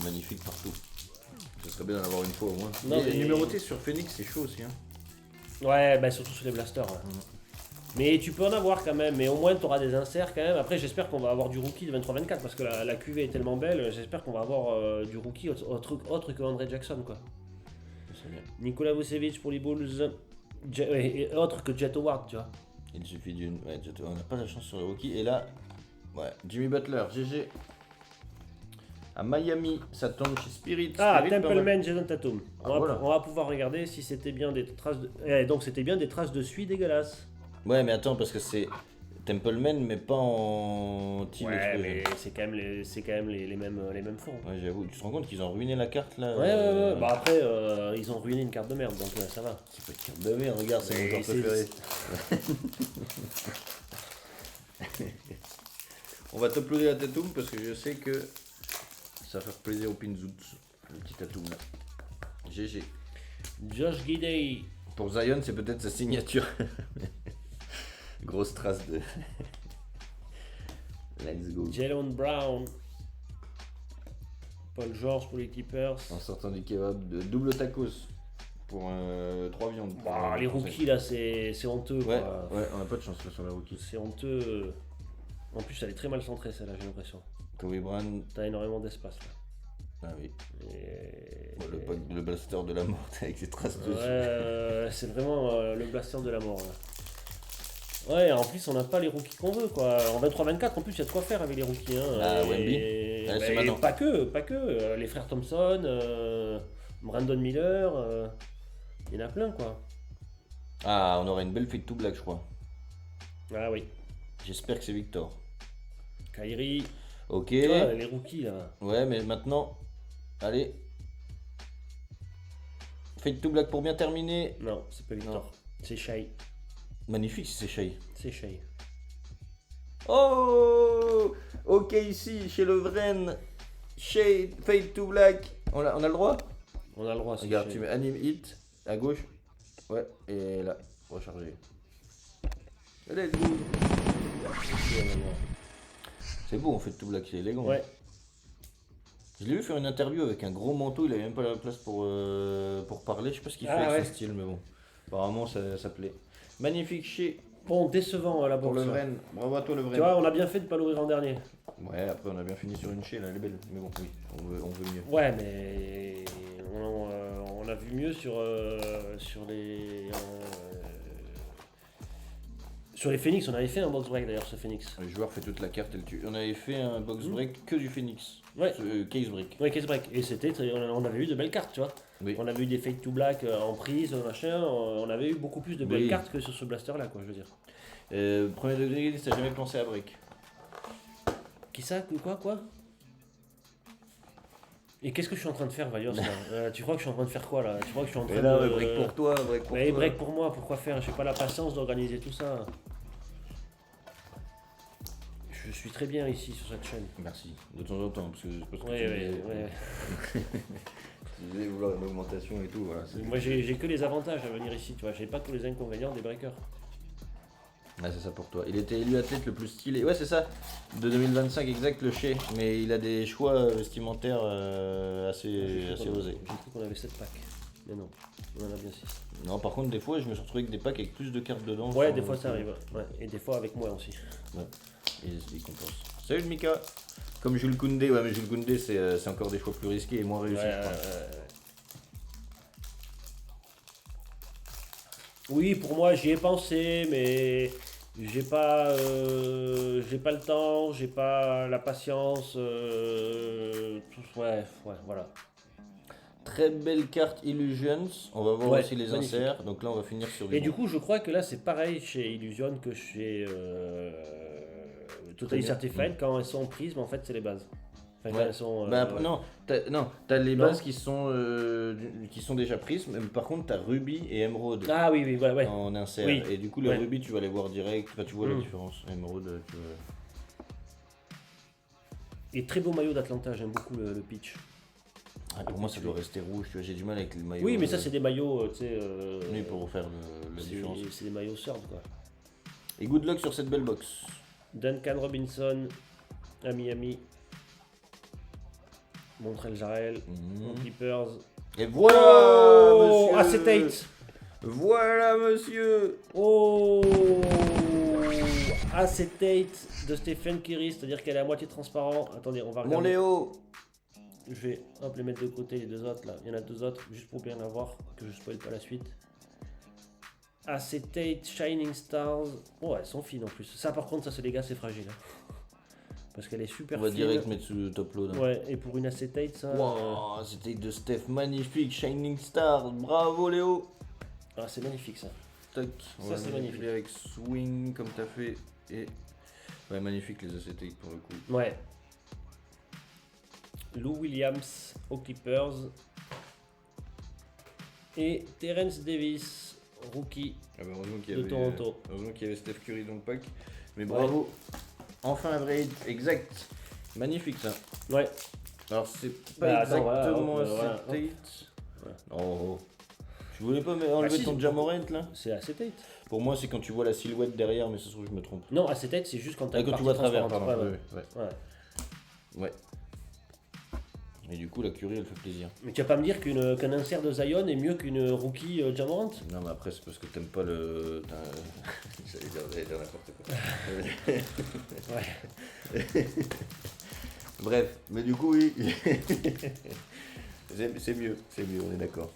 Speaker 1: magnifique partout. Ce serait bien d'en avoir une fois au moins.
Speaker 2: Non,
Speaker 1: mais
Speaker 2: mais-
Speaker 1: numéroté sur Phoenix, c'est chaud aussi. Hein.
Speaker 2: Ouais, bah surtout sur les blasters. Ouais. Mais tu peux en avoir quand même, mais au moins tu auras des inserts quand même. Après, j'espère qu'on va avoir du rookie de 23-24 parce que la QV est tellement belle. J'espère qu'on va avoir du rookie autre que André Jackson, quoi.
Speaker 1: C'est bien.
Speaker 2: Nicolas Vucevic pour les Bulls. Et autre que Jet Howard, tu vois.
Speaker 1: Il suffit d'une. Ouais, on n'a pas la chance sur les rookies. Et là, ouais, Jimmy Butler, GG. À Miami, ça tombe chez Spirit.
Speaker 2: Ah,
Speaker 1: Spirit, pas mal.
Speaker 2: Templeman, Jason Tatum.
Speaker 1: Ah, voilà.
Speaker 2: On va pouvoir regarder si c'était bien des traces de. Donc c'était bien des traces de suie dégueulasses.
Speaker 1: Ouais, mais attends, parce que c'est Templeman, mais pas en team
Speaker 2: Ouais,
Speaker 1: explosion.
Speaker 2: mais c'est quand même les mêmes fonds.
Speaker 1: Ouais, j'avoue. Tu te rends compte qu'ils ont ruiné la carte là?
Speaker 2: Ouais. Bah après, ils ont ruiné une carte de merde, donc ça va.
Speaker 1: C'est pas une carte de merde, regarde, c'est mon
Speaker 2: Mais
Speaker 1: joueur
Speaker 2: c'est-
Speaker 1: préféré. On va t'uploader la Tatum parce que je sais que ça va faire plaisir au Pinzout, le petit Tatum là. GG.
Speaker 2: Josh Giddey.
Speaker 1: Pour Zion, c'est peut-être sa signature. Grosse trace de. Let's go.
Speaker 2: Jalen Brown. Paul George pour les Clippers.
Speaker 1: En sortant du kebab de double tacos pour 3 viandes.
Speaker 2: Bah, les rookies là, c'est honteux.
Speaker 1: Ouais,
Speaker 2: Quoi.
Speaker 1: ouais, on a pas de chance là sur la rookie.
Speaker 2: C'est honteux. En plus, elle est très mal centrée celle-là, j'ai l'impression.
Speaker 1: Kobe Bryant,
Speaker 2: T'as énormément d'espace là.
Speaker 1: ah oui.
Speaker 2: Et-
Speaker 1: Le blaster de la mort avec ses traces dessus.
Speaker 2: C'est vraiment le blaster de la mort. Là. Ouais, en plus, on n'a pas les rookies qu'on veut quoi. En 23-24, en plus, il y a de quoi faire avec les rookies. Hein.
Speaker 1: Ah,
Speaker 2: Et-
Speaker 1: Wemby. Ouais, c'est
Speaker 2: et
Speaker 1: maintenant.
Speaker 2: pas que. Les frères Thompson, Brandon Miller, il y en a plein quoi.
Speaker 1: Ah, on aura une belle fille to black, je crois.
Speaker 2: Ah oui.
Speaker 1: J'espère que c'est Victor.
Speaker 2: Kyrie.
Speaker 1: Ok.
Speaker 2: Ouais, les rookies là.
Speaker 1: Ouais, mais maintenant, allez. Fade to black pour bien terminer.
Speaker 2: Non, c'est pas Victor.
Speaker 1: Non.
Speaker 2: C'est Shai.
Speaker 1: Magnifique si c'est Shai.
Speaker 2: C'est Shai.
Speaker 1: Oh, ok, ici, chez le Vren. Shade, fade to black. On a le droit?
Speaker 2: On a le droit. c'est
Speaker 1: Regarde,
Speaker 2: Shai.
Speaker 1: tu mets anime hit à gauche. Ouais, et là, recharger. Let's go. C'est beau, on fait tout black, c'est élégant.
Speaker 2: Ouais.
Speaker 1: Je l'ai vu faire une interview avec un gros manteau, il avait même pas la place pour parler. Je sais pas ce qu'il fait
Speaker 2: Ah,
Speaker 1: avec
Speaker 2: ouais.
Speaker 1: son style, mais bon. Apparemment, ça plaît. Magnifique chez
Speaker 2: Bon, décevant la
Speaker 1: pour
Speaker 2: bourse.
Speaker 1: le Vren. Bravo à toi, le
Speaker 2: Tu
Speaker 1: Vren.
Speaker 2: vois, on a bien fait de pas l'ouvrir en dernier.
Speaker 1: Ouais, après, on a bien fini sur une chez, là, elle est belle. Mais bon, oui, on veut mieux.
Speaker 2: Ouais, mais on a vu mieux sur les Phoenix. On avait fait un box break d'ailleurs, ce Phoenix.
Speaker 1: Le joueur fait toute la carte et le tue. On avait fait un box break que du Phoenix.
Speaker 2: Ouais.
Speaker 1: Case break.
Speaker 2: Ouais, case break. Et on avait eu de belles cartes, tu vois.
Speaker 1: Oui.
Speaker 2: On avait eu des fade to black en prise, machin. On avait eu beaucoup plus de belles
Speaker 1: Oui.
Speaker 2: cartes que sur ce blaster là, quoi, je veux dire.
Speaker 1: Premier degré, t'as jamais pensé à break.
Speaker 2: Qui ça? Quoi? Et qu'est-ce que je suis en train de faire, Valios là Tu crois que je suis en train de faire quoi là? Tu crois que je suis en train
Speaker 1: Mais là,
Speaker 2: de.
Speaker 1: break pour toi, break pour
Speaker 2: Mais
Speaker 1: toi.
Speaker 2: break pour moi, pourquoi faire? J'ai pas la patience d'organiser tout ça. Je suis très bien ici sur cette chaîne.
Speaker 1: Merci, de temps en temps, parce que c'est parce que
Speaker 2: Ouais.
Speaker 1: tu disais vouloir une augmentation et tout, voilà.
Speaker 2: Moi j'ai que les avantages à venir ici, tu vois. J'ai pas tous les inconvénients des breakers.
Speaker 1: Ah, c'est ça pour toi. Il était élu athlète le plus stylé. Ouais, c'est ça. De 2025, exact, le Shea. Mais il a des choix vestimentaires assez osés.
Speaker 2: J'ai cru qu'on avait 7 packs. Mais non, on en a bien 6.
Speaker 1: Non, par contre, des fois, je me suis retrouvé avec des packs avec plus de cartes dedans.
Speaker 2: Ouais,
Speaker 1: sans-
Speaker 2: des fois ça arrive. Ouais. Et des fois avec moi aussi.
Speaker 1: Il compense. Salut Mika. Comme Jules Koundé, ouais, mais Jules Koundé, c'est encore des choix plus risqués et moins réussis, je crois.
Speaker 2: Oui, pour moi j'y ai pensé, mais j'ai pas le temps, j'ai pas la patience. Ouais, voilà.
Speaker 1: Très belle carte Illusions. On va voir
Speaker 2: Ouais,
Speaker 1: aussi les
Speaker 2: magnifique.
Speaker 1: inserts. Donc là, on va finir sur
Speaker 2: Et du coup, je crois que là c'est pareil chez Illusion que chez Totally
Speaker 1: bien.
Speaker 2: Certified. Quand elles sont en prisme, en fait, c'est les bases. Enfin, quand
Speaker 1: Ouais.
Speaker 2: elles sont,
Speaker 1: Bah, t'as les
Speaker 2: Non.
Speaker 1: bases qui sont déjà prises, mais par contre, t'as Ruby et Emerald
Speaker 2: Ah oui, voilà, ouais.
Speaker 1: en insert.
Speaker 2: Oui.
Speaker 1: Et du coup, le
Speaker 2: Ouais.
Speaker 1: Ruby, tu vas les voir direct. Enfin, tu vois la
Speaker 2: Mm.
Speaker 1: différence. Emerald, tu vois.
Speaker 2: Et très beau maillot d'Atlanta, j'aime beaucoup le pitch.
Speaker 1: Ah, pour moi, ça doit rester rouge, tu vois, j'ai du mal avec les maillots.
Speaker 2: Oui, mais ça, c'est des maillots, tu sais.
Speaker 1: Oui, pour faire la différence.
Speaker 2: C'est des maillots surf, quoi.
Speaker 1: Et good luck sur cette belle box.
Speaker 2: Duncan Robinson à Miami. Montrell Jarrell aux Clippers.
Speaker 1: Et voilà,
Speaker 2: Oh,
Speaker 1: monsieur.
Speaker 2: acetate.
Speaker 1: Voilà, monsieur.
Speaker 2: Oh, acetate de Stephen Curry, c'est-à-dire qu'elle est à moitié transparent. Attendez, on va
Speaker 1: Mon
Speaker 2: regarder.
Speaker 1: Léo.
Speaker 2: Je vais les mettre de côté, les deux autres là. Il y en a deux autres, juste pour bien la voir, que je spoil pas la suite. Acetate, Shining Stars. Oh, elles sont fines en plus. Ça, par contre, ça, les gars, c'est fragile. Hein. Parce qu'elle est super
Speaker 1: On va
Speaker 2: fine.
Speaker 1: direct mettre sous le top load. Hein.
Speaker 2: Ouais, et pour une acetate, ça.
Speaker 1: Wow, c'était de Steph, magnifique, Shining Star, bravo Léo.
Speaker 2: Ah, c'est magnifique ça.
Speaker 1: Tac, on
Speaker 2: Ça,
Speaker 1: va
Speaker 2: c'est
Speaker 1: manipuler
Speaker 2: magnifique.
Speaker 1: avec swing comme t'as fait et ouais, magnifique les acétiques pour le coup.
Speaker 2: Ouais. Lou Williams aux Clippers. Et Terence Davis, rookie
Speaker 1: Ah bah, heureusement qu'il y
Speaker 2: de
Speaker 1: avait
Speaker 2: Toronto.
Speaker 1: heureusement qu'il y avait Steph Curry dans le pack. Mais bravo. Enfin un vrai hit, exact. Magnifique ça.
Speaker 2: Ouais.
Speaker 1: Alors c'est
Speaker 2: Bah,
Speaker 1: pas
Speaker 2: attends, voilà,
Speaker 1: exactement
Speaker 2: hop, voilà,
Speaker 1: acetate.
Speaker 2: Voilà.
Speaker 1: Oh. Tu voulais pas enlever
Speaker 2: si,
Speaker 1: ton Jamorant là?
Speaker 2: C'est acetate.
Speaker 1: Pour moi c'est quand tu vois la silhouette derrière, mais ça se trouve je me trompe.
Speaker 2: Non, acetate, c'est juste quand t'as
Speaker 1: Ah,
Speaker 2: une
Speaker 1: quand tu
Speaker 2: partie
Speaker 1: vois à travers,
Speaker 2: transparente.
Speaker 1: pardon.
Speaker 2: Ouais,
Speaker 1: Ouais.
Speaker 2: ouais.
Speaker 1: Ouais. Et du coup la Curry elle fait plaisir.
Speaker 2: Mais tu vas pas me dire qu'un insert de Zion est mieux qu'une rookie Jamorant?
Speaker 1: Non mais après c'est parce que t'aimes pas le... J'allais dire n'importe quoi.
Speaker 2: Ouais.
Speaker 1: Bref, mais du coup oui. c'est mieux, on est d'accord.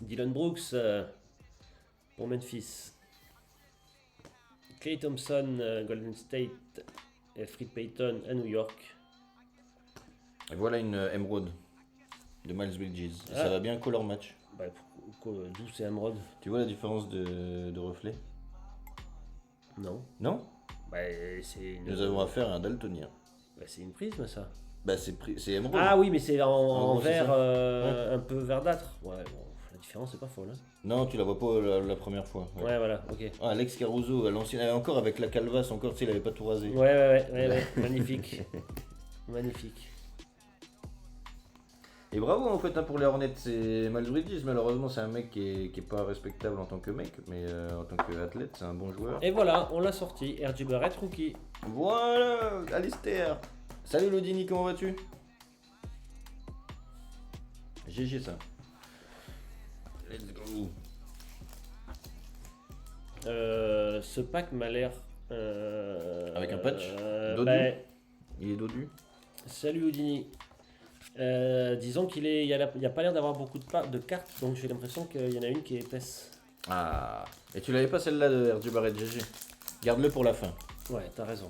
Speaker 2: Dylan Brooks pour Memphis. Klay Thompson, Golden State. Et Fred Payton à New York.
Speaker 1: Et voilà une Emerald de Miles Bridges. Et
Speaker 2: Ah.
Speaker 1: ça va bien color match.
Speaker 2: Bah, d'où c'est Emerald?
Speaker 1: Tu vois la différence de reflet?
Speaker 2: Non.
Speaker 1: Non?
Speaker 2: Bah, c'est une...
Speaker 1: Nous avons affaire à un daltonien.
Speaker 2: Bah, c'est une prisme ça.
Speaker 1: Bah c'est Emerald.
Speaker 2: Ah oui, mais c'est en
Speaker 1: gros, c'est
Speaker 2: vert,
Speaker 1: ça.
Speaker 2: un peu verdâtre. Ouais, bon, la différence c'est pas folle. Hein.
Speaker 1: Non, tu la vois pas la première fois. Ouais.
Speaker 2: Ouais, voilà, ok.
Speaker 1: Ah, Alex Caruso, à l'ancienne, encore avec la calvasse, encore, tu sais, il avait pas tout rasé.
Speaker 2: Ouais. Magnifique. Magnifique.
Speaker 1: Et bravo en fait hein, pour les Hornets, c'est Miles Bridges, malheureusement c'est un mec qui est pas respectable en tant que mec, mais en tant qu'athlète c'est un bon joueur.
Speaker 2: Et voilà, on l'a sorti. RJ Barrett, rookie.
Speaker 1: Voilà, Alistair. Salut Lodini, comment vas-tu? GG ça. Let's go.
Speaker 2: Ce pack m'a l'air...
Speaker 1: Avec un patch dodu.
Speaker 2: Bah,
Speaker 1: Il est dodu.
Speaker 2: salut Houdini. Disons qu'il y a pas l'air d'avoir beaucoup de cartes, donc j'ai l'impression qu'il y en a une qui est épaisse.
Speaker 1: Ah. Et tu l'avais pas celle-là de RJ Barrett GG. Garde-le pour la fin.
Speaker 2: Ouais, t'as raison.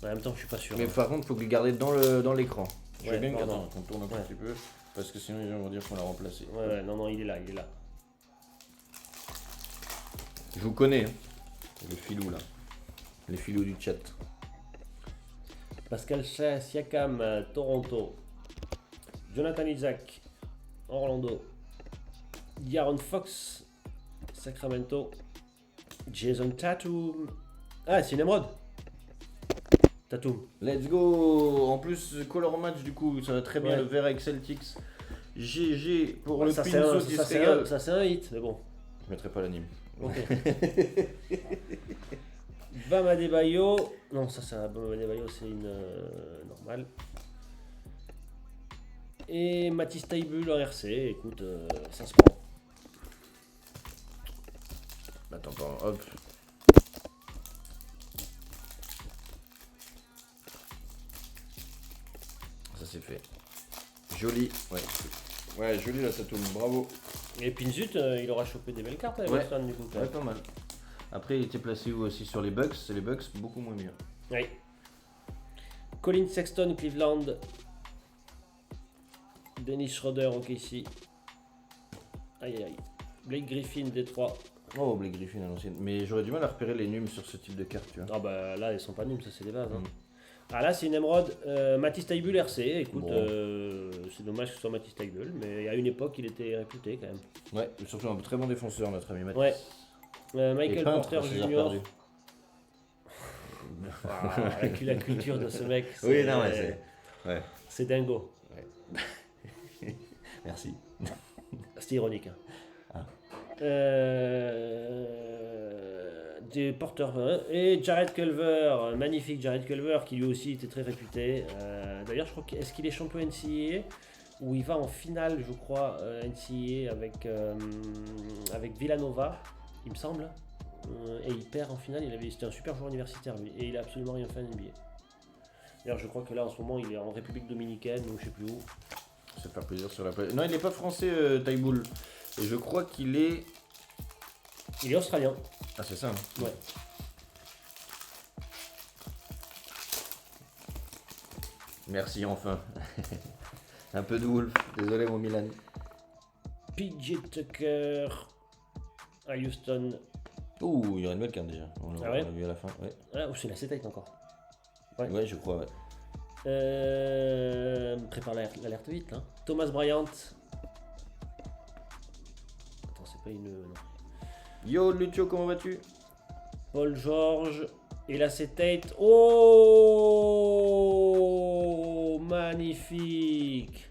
Speaker 2: En même temps, je suis pas sûr.
Speaker 1: Mais
Speaker 2: hein.
Speaker 1: par contre, faut que le garder dans l'écran. Je
Speaker 2: Ouais,
Speaker 1: veux bien
Speaker 2: pardon.
Speaker 1: qu'on tourne un
Speaker 2: Ouais.
Speaker 1: petit peu, parce que sinon les gens vont dire qu'on l'a remplacé.
Speaker 2: Ouais, non, il est là, il est là.
Speaker 1: Je vous connais, hein. Le filou là. Les filous du chat.
Speaker 2: Pascal Siakam, Toronto. Jonathan Isaac, Orlando. Yaron Fox, Sacramento. Jason Tatum. Ah, c'est une émeraude. Tatum.
Speaker 1: Let's go. En plus, color match du coup, ça va très bien
Speaker 2: Ouais.
Speaker 1: le vert avec Celtics. GG pour le
Speaker 2: ça,
Speaker 1: pinceau qui se régale.
Speaker 2: ça, c'est un hit, mais bon.
Speaker 1: Je mettrai pas l'anime.
Speaker 2: Ok. Bam Adebayo. Non, ça c'est un Bam Adebayo, c'est une normale. Et Matisse Taibul en RC. Écoute, ça se prend.
Speaker 1: Attends, pardon, hop. Ça c'est fait. Joli. Ouais. Ouais, joli là, ça tourne. Bravo.
Speaker 2: Et Pinzut, il aura chopé des belles cartes avec
Speaker 1: Ouais.
Speaker 2: Boston du coup.
Speaker 1: Ouais, pas mal. Après, il était placé aussi sur les Bucks. C'est les Bucks, beaucoup moins mieux.
Speaker 2: Oui. Colin Sexton, Cleveland. Dennis Schroeder, OKC. Aïe aïe. Blake Griffin, Détroit.
Speaker 1: Oh, Blake Griffin à l'ancienne. Mais j'aurais du mal à repérer les nums sur ce type de carte, tu vois.
Speaker 2: Ah bah là, ils sont pas nuls, ça c'est des bases. Hein. Ah là, c'est une émeraude. Mathis Taibul RC. Écoute,
Speaker 1: Bon.
Speaker 2: c'est dommage que ce soit Mathis Taibul, mais à une époque, il était réputé quand même.
Speaker 1: Ouais, surtout un très bon défenseur, notre ami Mathis.
Speaker 2: Ouais.
Speaker 1: Et
Speaker 2: Michael
Speaker 1: peintre,
Speaker 2: Porter
Speaker 1: César
Speaker 2: Junior.
Speaker 1: perdu.
Speaker 2: Ah, la culture de ce mec,
Speaker 1: Oui, non, mais c'est. Ouais.
Speaker 2: c'est dingo.
Speaker 1: Merci.
Speaker 2: C'est ironique. Hein.
Speaker 1: Ah.
Speaker 2: Des porteurs et Jared Culver, magnifique Jared Culver qui lui aussi était très réputé. D'ailleurs, je crois est-ce qu'il est champion NCAA ou il va en finale, je crois, NCAA avec Villanova, il me semble. Et il perd en finale. C'était un super joueur universitaire lui et il a absolument rien fait en NBA. D'ailleurs, je crois que là en ce moment il est en République Dominicaine ou je sais plus où.
Speaker 1: Ça fait plaisir sur la page. Non, il n'est pas français, Taïboul. Et je crois qu'il est.
Speaker 2: Il est australien.
Speaker 1: Ah, c'est ça, hein.
Speaker 2: Ouais.
Speaker 1: Merci, enfin. Un peu de Wolf. Désolé, mon Milan.
Speaker 2: PJ Tucker à Houston.
Speaker 1: Ouh, il y aura une belle carte déjà. On l'a
Speaker 2: Ah ouais
Speaker 1: vu à la fin. Ouais,
Speaker 2: Ah, c'est la C-Tech encore.
Speaker 1: ouais je crois, ouais.
Speaker 2: Prépare l'alerte vite là. Thomas Bryant. Attends, c'est pas une. Non.
Speaker 1: Yo, Lucio, comment vas-tu?
Speaker 2: Paul George. Et là, c'est Tate. Oh, magnifique.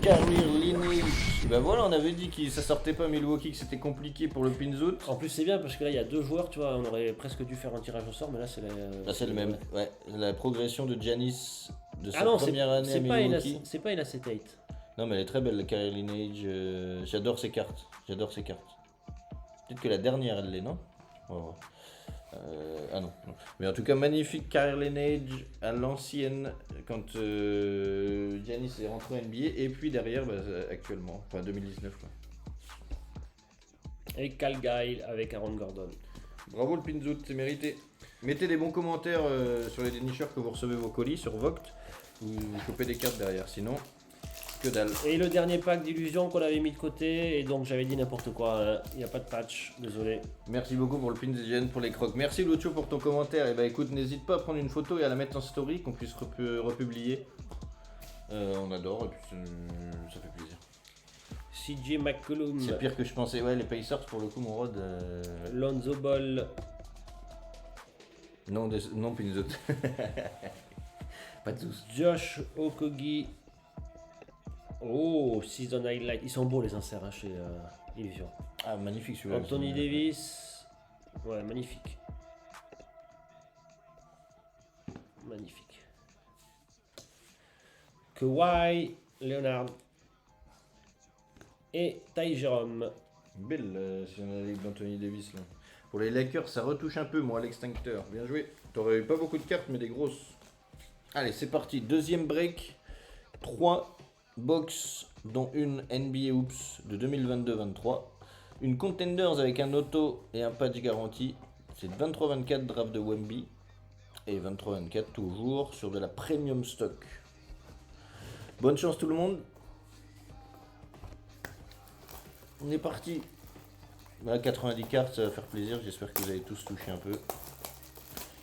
Speaker 1: Career Lineage. Ben voilà, on avait dit que ça sortait pas Milwaukee, que c'était compliqué pour le Pinzout.
Speaker 2: En plus, c'est bien parce que là, il y a deux joueurs, tu vois. On aurait presque dû faire un tirage au sort, mais là, c'est la.
Speaker 1: Là, c'est le même. Ouais, la progression de Giannis de sa
Speaker 2: Ah non,
Speaker 1: première année à
Speaker 2: c'est pas
Speaker 1: Milwaukee.
Speaker 2: c'est pas une AC Tate.
Speaker 1: Non, mais elle est très belle, la Career Lineage. J'adore ses cartes. J'adore ses cartes. Peut-être que la dernière, elle l'est, non? On va voir. Ah non, non. Mais en tout cas, magnifique Career Lineage à l'ancienne quand Giannis est rentré en NBA et puis derrière, bah, actuellement, enfin 2019. Quoi.
Speaker 2: Et Cal Guy avec Aaron Gordon.
Speaker 1: Bravo le Pinzout, c'est mérité. Mettez des bons commentaires sur les dénicheurs que vous recevez vos colis sur Voct. Vous chopez des cartes derrière, sinon, que dalle.
Speaker 2: Et le dernier pack d'illusions qu'on avait mis de côté, et donc j'avais dit n'importe quoi, il n'y a pas de patch, désolé.
Speaker 1: Merci beaucoup pour le Pinzigène, pour les crocs. Merci Lucio pour ton commentaire. Et bah écoute, n'hésite pas à prendre une photo et à la mettre en story, qu'on puisse republier. On adore et puis ça fait plaisir.
Speaker 2: CJ McCollum.
Speaker 1: C'est pire que je pensais. Ouais, les Pacers pour le coup, mon Rod.
Speaker 2: Lonzo Ball.
Speaker 1: Non, non Pinzot. Pas tous.
Speaker 2: Josh Okogie. Oh, Season Highlight. Ils sont beaux les inserts hein, chez Illusion.
Speaker 1: Ah, magnifique celui-là.
Speaker 2: Anthony Davis. Ouais, magnifique. Magnifique. Kawhi Leonard. Et Ty Jerome.
Speaker 1: Belle si on a avec d'Anthony Davis là. Pour les Lakers, ça retouche un peu, moi, l'extincteur. Bien joué. T'aurais eu pas beaucoup de cartes, mais des grosses. Allez, c'est parti. Deuxième break. 3 box, dont une NBA Hoops de 2022-23. Une Contenders avec un auto et un patch garanti. C'est 23-24 draft de Wemby. Et 23-24 toujours sur de la premium stock. Bonne chance tout le monde. On est parti. Voilà, 90 cartes, ça va faire plaisir. J'espère que vous avez tous touché un peu.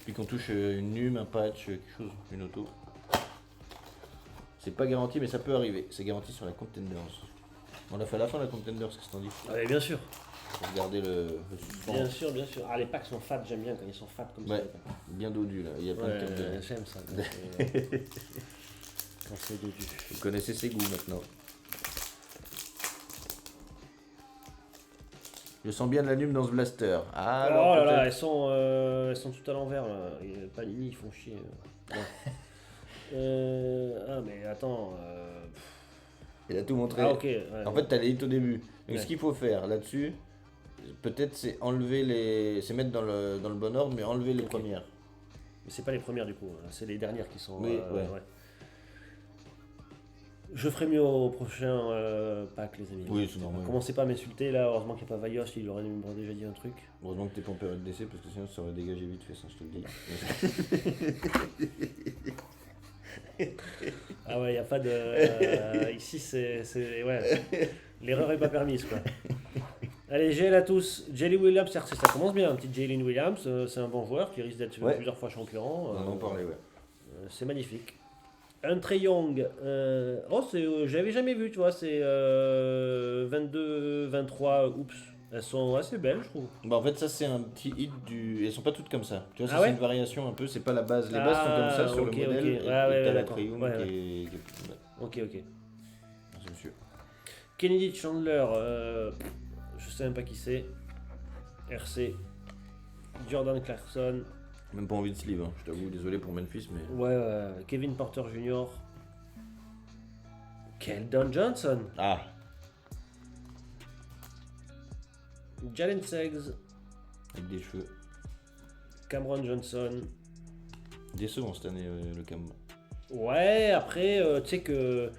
Speaker 1: Puis qu'on touche une NUM, un patch, quelque chose, une auto. C'est pas garanti, mais ça peut arriver. C'est garanti sur la Contenders. On l'a fait à la fin, la Contenders, qu'est-ce que t'en dis?
Speaker 2: Ouais, bien sûr.
Speaker 1: Pour garder le suspense.
Speaker 2: Bien sûr, bien sûr. Ah, les packs sont fat, j'aime bien quand ils sont fat comme
Speaker 1: Ouais,
Speaker 2: ça.
Speaker 1: bien dodu là. Il y a plein de cartes.
Speaker 2: Ouais, j'aime ça. Quand c'est dodu.
Speaker 1: Vous connaissez ses goûts maintenant. Je sens bien de la nume dans ce blaster. Ah,
Speaker 2: Oh
Speaker 1: alors,
Speaker 2: là là,
Speaker 1: peut-être-
Speaker 2: elles sont tout à l'envers là. Et Panini, ils font chier. Ouais. Ah, mais attends.
Speaker 1: Il a tout montré.
Speaker 2: Ah, ok. Ouais,
Speaker 1: En fait, t'as les hits au début. Donc,
Speaker 2: Ouais.
Speaker 1: ce qu'il faut faire là-dessus, peut-être c'est enlever les. C'est mettre dans le bon ordre, mais enlever les
Speaker 2: Ok.
Speaker 1: premières.
Speaker 2: mais c'est pas les premières du coup. C'est les dernières qui sont.
Speaker 1: Oui, ouais.
Speaker 2: Je ferai mieux au prochain pack, les amis.
Speaker 1: Oui, c'est normal.
Speaker 2: Commencez pas à m'insulter là. Heureusement qu'il n'y a pas Vaios, il aurait déjà dit un truc.
Speaker 1: Heureusement que t'es pas en période d'essai parce que sinon ça aurait dégagé vite fait, ça, je te le dis.
Speaker 2: Ah ouais, il n'y a pas de. Ici, c'est. Ouais. L'erreur est pas permise quoi. Allez, GL à tous. Jelly Williams, ça commence bien. Un petit Jalen Williams, c'est un bon joueur qui risque d'être
Speaker 1: Ouais.
Speaker 2: plusieurs fois champion.
Speaker 1: On en parlait, ouais.
Speaker 2: C'est magnifique. Un Trey Young. J'avais jamais vu, tu vois. C'est 22, 23. Oups. Elles sont assez belles, je trouve.
Speaker 1: Bah en fait ça c'est un petit hit du... Elles sont pas toutes comme ça. Tu vois, ça
Speaker 2: Ah ouais
Speaker 1: c'est une variation un peu, c'est pas la base. Les bases sont comme ça sur
Speaker 2: ok,
Speaker 1: le modèle.
Speaker 2: ok.
Speaker 1: Et,
Speaker 2: Ouais,
Speaker 1: et
Speaker 2: ouais,
Speaker 1: t'as la
Speaker 2: d'accord.
Speaker 1: Trae Young
Speaker 2: Ouais,
Speaker 1: qui
Speaker 2: ouais.
Speaker 1: est...
Speaker 2: Ok, ok.
Speaker 1: C'est monsieur.
Speaker 2: Kennedy Chandler. Je sais même pas qui c'est. RC. Jordan Clarkson.
Speaker 1: Même pas envie de sleeve, hein. Je t'avoue, désolé pour Memphis, mais...
Speaker 2: Ouais, Kevin Porter Jr. Keldon Johnson.
Speaker 1: Ah,
Speaker 2: Jalen Suggs.
Speaker 1: avec des cheveux.
Speaker 2: Cameron Johnson.
Speaker 1: Décevant cette année, le Cam.
Speaker 2: Ouais, après, tu sais que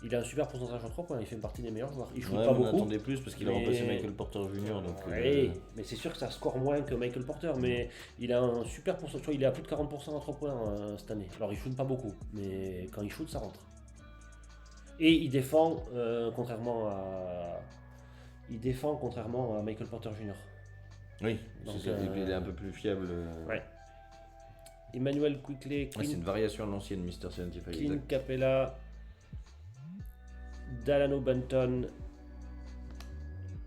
Speaker 2: il a un super pourcentage en 3 points. Il fait partie des meilleurs joueurs. Il shoot
Speaker 1: Ouais,
Speaker 2: pas
Speaker 1: mais on
Speaker 2: beaucoup.
Speaker 1: attendait plus parce qu'il a
Speaker 2: mais-
Speaker 1: remplacé Michael Porter Jr. Donc,
Speaker 2: Ouais, mais c'est sûr que ça score moins que Michael Porter. Mais il a un super pourcentage. Tu vois, il est à plus de 40% à 3 points cette année. Alors, il shoot pas beaucoup. Mais quand il shoot, ça rentre. Et il défend, contrairement à. Il défend contrairement à Michael Porter Jr.
Speaker 1: Oui,
Speaker 2: Donc,
Speaker 1: et puis il est un peu plus fiable.
Speaker 2: Ouais. Emmanuel Quickley,
Speaker 1: Ouais, c'est une variation de l'ancienne Mr. Scientific.
Speaker 2: Clint
Speaker 1: Exact.
Speaker 2: Capella, Dalano Benton,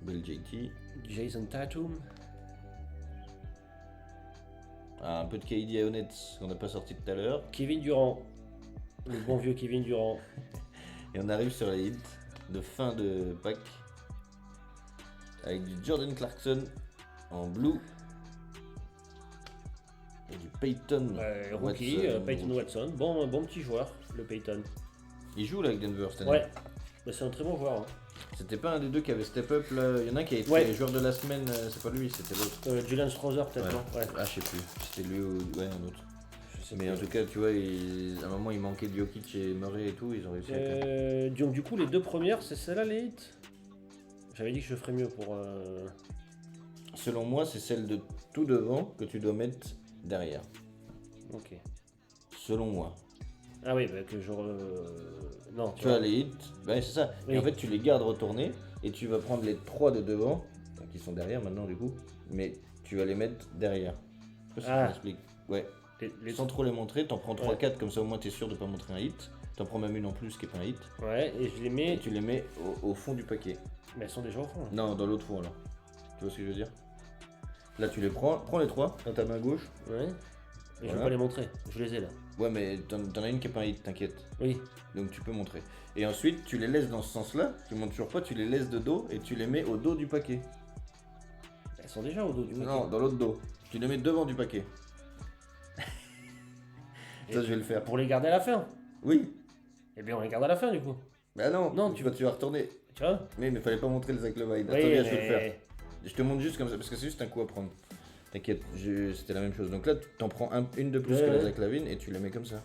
Speaker 1: Bel JT.
Speaker 2: Jason Tatum.
Speaker 1: Ah, un peu de KD à Honnête qu'on n'a pas sorti tout à l'heure.
Speaker 2: Kevin Durant, le bon vieux Kevin Durant.
Speaker 1: Et on arrive sur les hits de fin de pack. Avec du Jordan Clarkson en blue. Et du Peyton.
Speaker 2: Rookie, Peyton Watson, bon petit joueur, le Peyton.
Speaker 1: Il joue là avec Denver cette année.
Speaker 2: Ouais, bah, c'est un très bon joueur. Hein.
Speaker 1: C'était pas un des deux qui avait step up là. Il y en a un qui a été joueur de la semaine, c'est pas lui, c'était l'autre.
Speaker 2: Julian Strother peut-être, non ouais.
Speaker 1: Ah, je sais plus. C'était lui ou un autre.
Speaker 2: Je sais
Speaker 1: Mais en tout cas, tu vois, à un moment il manquait de Jokic et Murray et tout, ils ont réussi à
Speaker 2: Donc du coup, les deux premières, c'est celle-là les hits. J'avais dit que je ferais mieux pour...
Speaker 1: Selon moi, c'est celle de tout devant que tu dois mettre derrière.
Speaker 2: Ok.
Speaker 1: Selon moi.
Speaker 2: Ah oui, bah que je... Non,
Speaker 1: Tu vois, les hits, c'est ça.
Speaker 2: Oui.
Speaker 1: Et en fait, tu les gardes retournés et tu vas prendre les 3 de devant, donc qui sont derrière maintenant du coup, mais tu vas les mettre derrière. Je sais pas si je m'explique. Ouais. Sans trop les montrer, t'en prends 3-4 comme ça au moins t'es sûr de pas montrer un hit. T'en prends même une en plus qui est pas un hit.
Speaker 2: Ouais, et je les mets...
Speaker 1: Et tu les mets au fond du paquet.
Speaker 2: Mais elles sont déjà au fond. Là.
Speaker 1: Non, dans l'autre fond alors. Tu vois ce que je veux dire? Là tu les prends les 3 dans ta main gauche.
Speaker 2: Ouais. Et je
Speaker 1: Voilà.
Speaker 2: vais pas les montrer, je les ai là.
Speaker 1: Ouais, mais t'en as une qui est pas un hit, t'inquiète.
Speaker 2: Oui.
Speaker 1: Donc tu peux montrer. Et ensuite tu les laisses dans ce sens-là, tu montes toujours pas, tu les laisses de dos et tu les mets au dos du paquet.
Speaker 2: Elles sont déjà au dos du paquet.
Speaker 1: Non, dans l'autre dos. Tu les mets devant du paquet. Ça, je vais le faire.
Speaker 2: Pour les garder à la fin.
Speaker 1: Oui.
Speaker 2: Eh bien, on les garde à la fin du coup.
Speaker 1: Bah non,
Speaker 2: Non,
Speaker 1: tu vas retourner.
Speaker 2: Tu vois
Speaker 1: Mais fallait pas montrer le Zach Levine.
Speaker 2: Oui,
Speaker 1: Attends, viens,
Speaker 2: mais-
Speaker 1: je vais le faire. Je te montre juste comme ça, parce que c'est juste un coup à prendre. T'inquiète, c'était la même chose. Donc là, t'en prends une de plus que la Zach Levine et tu les mets comme ça.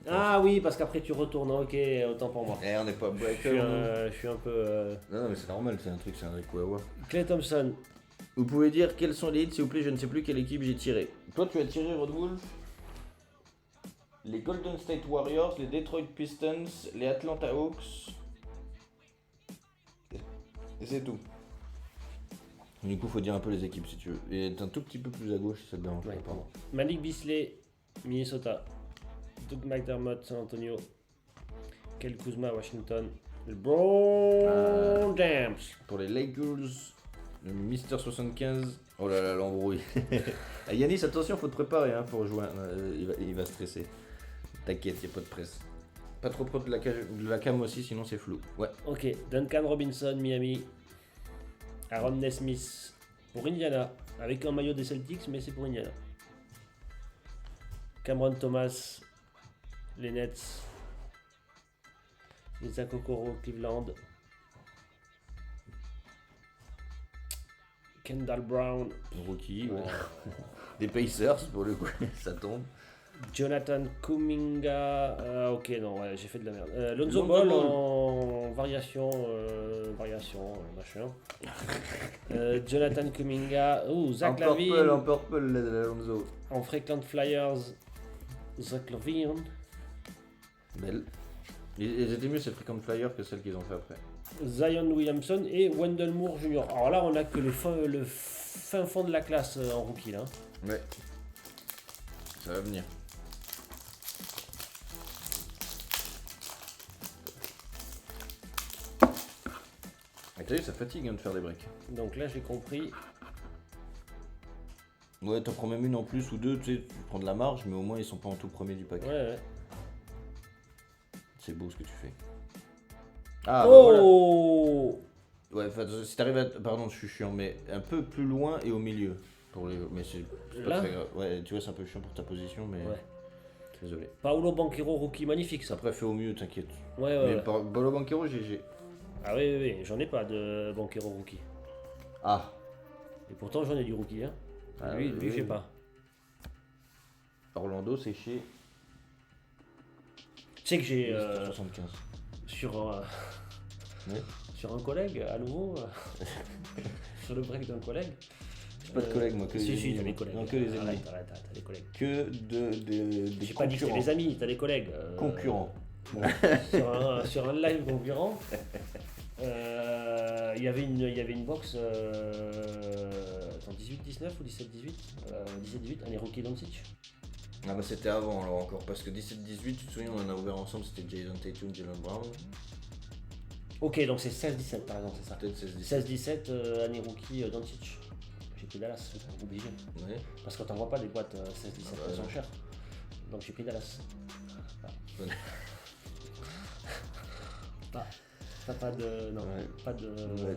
Speaker 2: Ah oui, parce qu'après tu retournes. Ok, autant pour moi.
Speaker 1: Eh, on n'est pas
Speaker 2: Je
Speaker 1: breaker.
Speaker 2: suis,
Speaker 1: nous.
Speaker 2: je suis un peu...
Speaker 1: Non, mais c'est normal, c'est un truc, c'est un vrai coup à voir.
Speaker 2: Clay Thompson.
Speaker 1: Vous pouvez dire quels sont les hits, s'il vous plaît, je ne sais plus quelle équipe j'ai tiré. Toi, tu as tiré Rod Wolf, les Golden State Warriors, les Detroit Pistons, les Atlanta Hawks. Et c'est tout. Du coup, faut dire un peu les équipes si tu veux. Et être un tout petit peu plus à gauche si ça te dérange.
Speaker 2: Ouais,
Speaker 1: pas, pardon.
Speaker 2: Malik Beasley, Minnesota. Doug McDermott, San Antonio. Kel Kuzma, Washington. LeBron James.
Speaker 1: Pour les Lakers, le Mister 75. Oh là là, l'embrouille. Ah, Yanis, attention, faut te préparer hein, pour jouer. Il va stresser. T'inquiète, y a pas de presse. Pas trop proche de la cam aussi, sinon c'est flou. Ouais.
Speaker 2: Ok, Duncan Robinson, Miami. Aaron Nesmith pour Indiana. Avec un maillot des Celtics, mais c'est pour Indiana. Cameron Thomas, les Nets. Isaac Okoro, Cleveland. Kendall Brown.
Speaker 1: Rookie, ouais. Des Pacers pour le coup, ça tombe.
Speaker 2: Jonathan Kuminga. Ok, non, ouais, j'ai fait de la merde. Lonzo
Speaker 1: Lonzo
Speaker 2: Ball
Speaker 1: Ball.
Speaker 2: en variation. Machin. Jonathan Kuminga. Zach Lavine.
Speaker 1: En purple, Lonzo.
Speaker 2: En Frequent Flyers. Zach Lavine.
Speaker 1: Belle. Ils étaient mieux ces Frequent Flyers que celles qu'ils ont fait après.
Speaker 2: Zion Williamson et Wendell Moore Jr. Alors là, on a que le fin fond de la classe en rookie là.
Speaker 1: Ouais. Ça va venir. Ah, t'as vu, ça fatigue hein, de faire des breaks.
Speaker 2: Donc là, j'ai compris.
Speaker 1: Ouais, t'en prends même une en plus ou deux, tu sais, tu prends de la marge, mais au moins ils sont pas en tout premier du pack.
Speaker 2: Ouais.
Speaker 1: C'est beau ce que tu fais. Ah, bah voilà.
Speaker 2: Oh
Speaker 1: Ouais, si t'arrives à. Pardon, je suis chiant, mais un peu plus loin et au milieu. Mais c'est pas
Speaker 2: Là
Speaker 1: très grave. Ouais, tu vois, c'est un peu chiant pour ta position, mais.
Speaker 2: Ouais.
Speaker 1: Désolé.
Speaker 2: Paolo Banchero, rookie, magnifique ça.
Speaker 1: Après, fais au mieux, t'inquiète.
Speaker 2: Ouais.
Speaker 1: Mais Paolo Banchero, GG.
Speaker 2: Ah oui, j'en ai pas de Banchero rookie.
Speaker 1: Ah.
Speaker 2: Et pourtant, j'en ai du rookie. Hein.
Speaker 1: Ah,
Speaker 2: lui,
Speaker 1: oui.
Speaker 2: j'ai pas.
Speaker 1: Orlando, c'est chez.
Speaker 2: Tu sais que j'ai
Speaker 1: 75. Ouais.
Speaker 2: sur un collègue, à nouveau, sur le break d'un collègue.
Speaker 1: J'ai pas de collègues, moi, que
Speaker 2: Si,
Speaker 1: les
Speaker 2: si,
Speaker 1: amis.
Speaker 2: t'as des collègues.
Speaker 1: Non, que les ennemis.
Speaker 2: Arrête, t'as des collègues.
Speaker 1: Que des
Speaker 2: J'ai pas dit que c'était des amis, t'as des collègues.
Speaker 1: concurrents.
Speaker 2: Bon, sur un live concurrent, il y avait une box en 18-19 ou 17-18 17-18, un rookie Doncic.
Speaker 1: Ah bah c'était avant alors encore, parce que 17-18, tu te souviens, on en a ouvert ensemble, c'était Jason Tatum, Jalen Brown.
Speaker 2: Ok, donc c'est 16-17 par exemple, c'est ça.
Speaker 1: Peut-être
Speaker 2: 16-17, année rookie Doncic. J'ai pris Dallas, obligé.
Speaker 1: Ouais.
Speaker 2: Parce qu'on t'envoie pas des boîtes 16-17, elles sont
Speaker 1: ouais.
Speaker 2: chères. Donc j'ai pris Dallas.
Speaker 1: Ouais.
Speaker 2: Pas de. Non,
Speaker 1: Ouais.
Speaker 2: pas de.
Speaker 1: Ouais.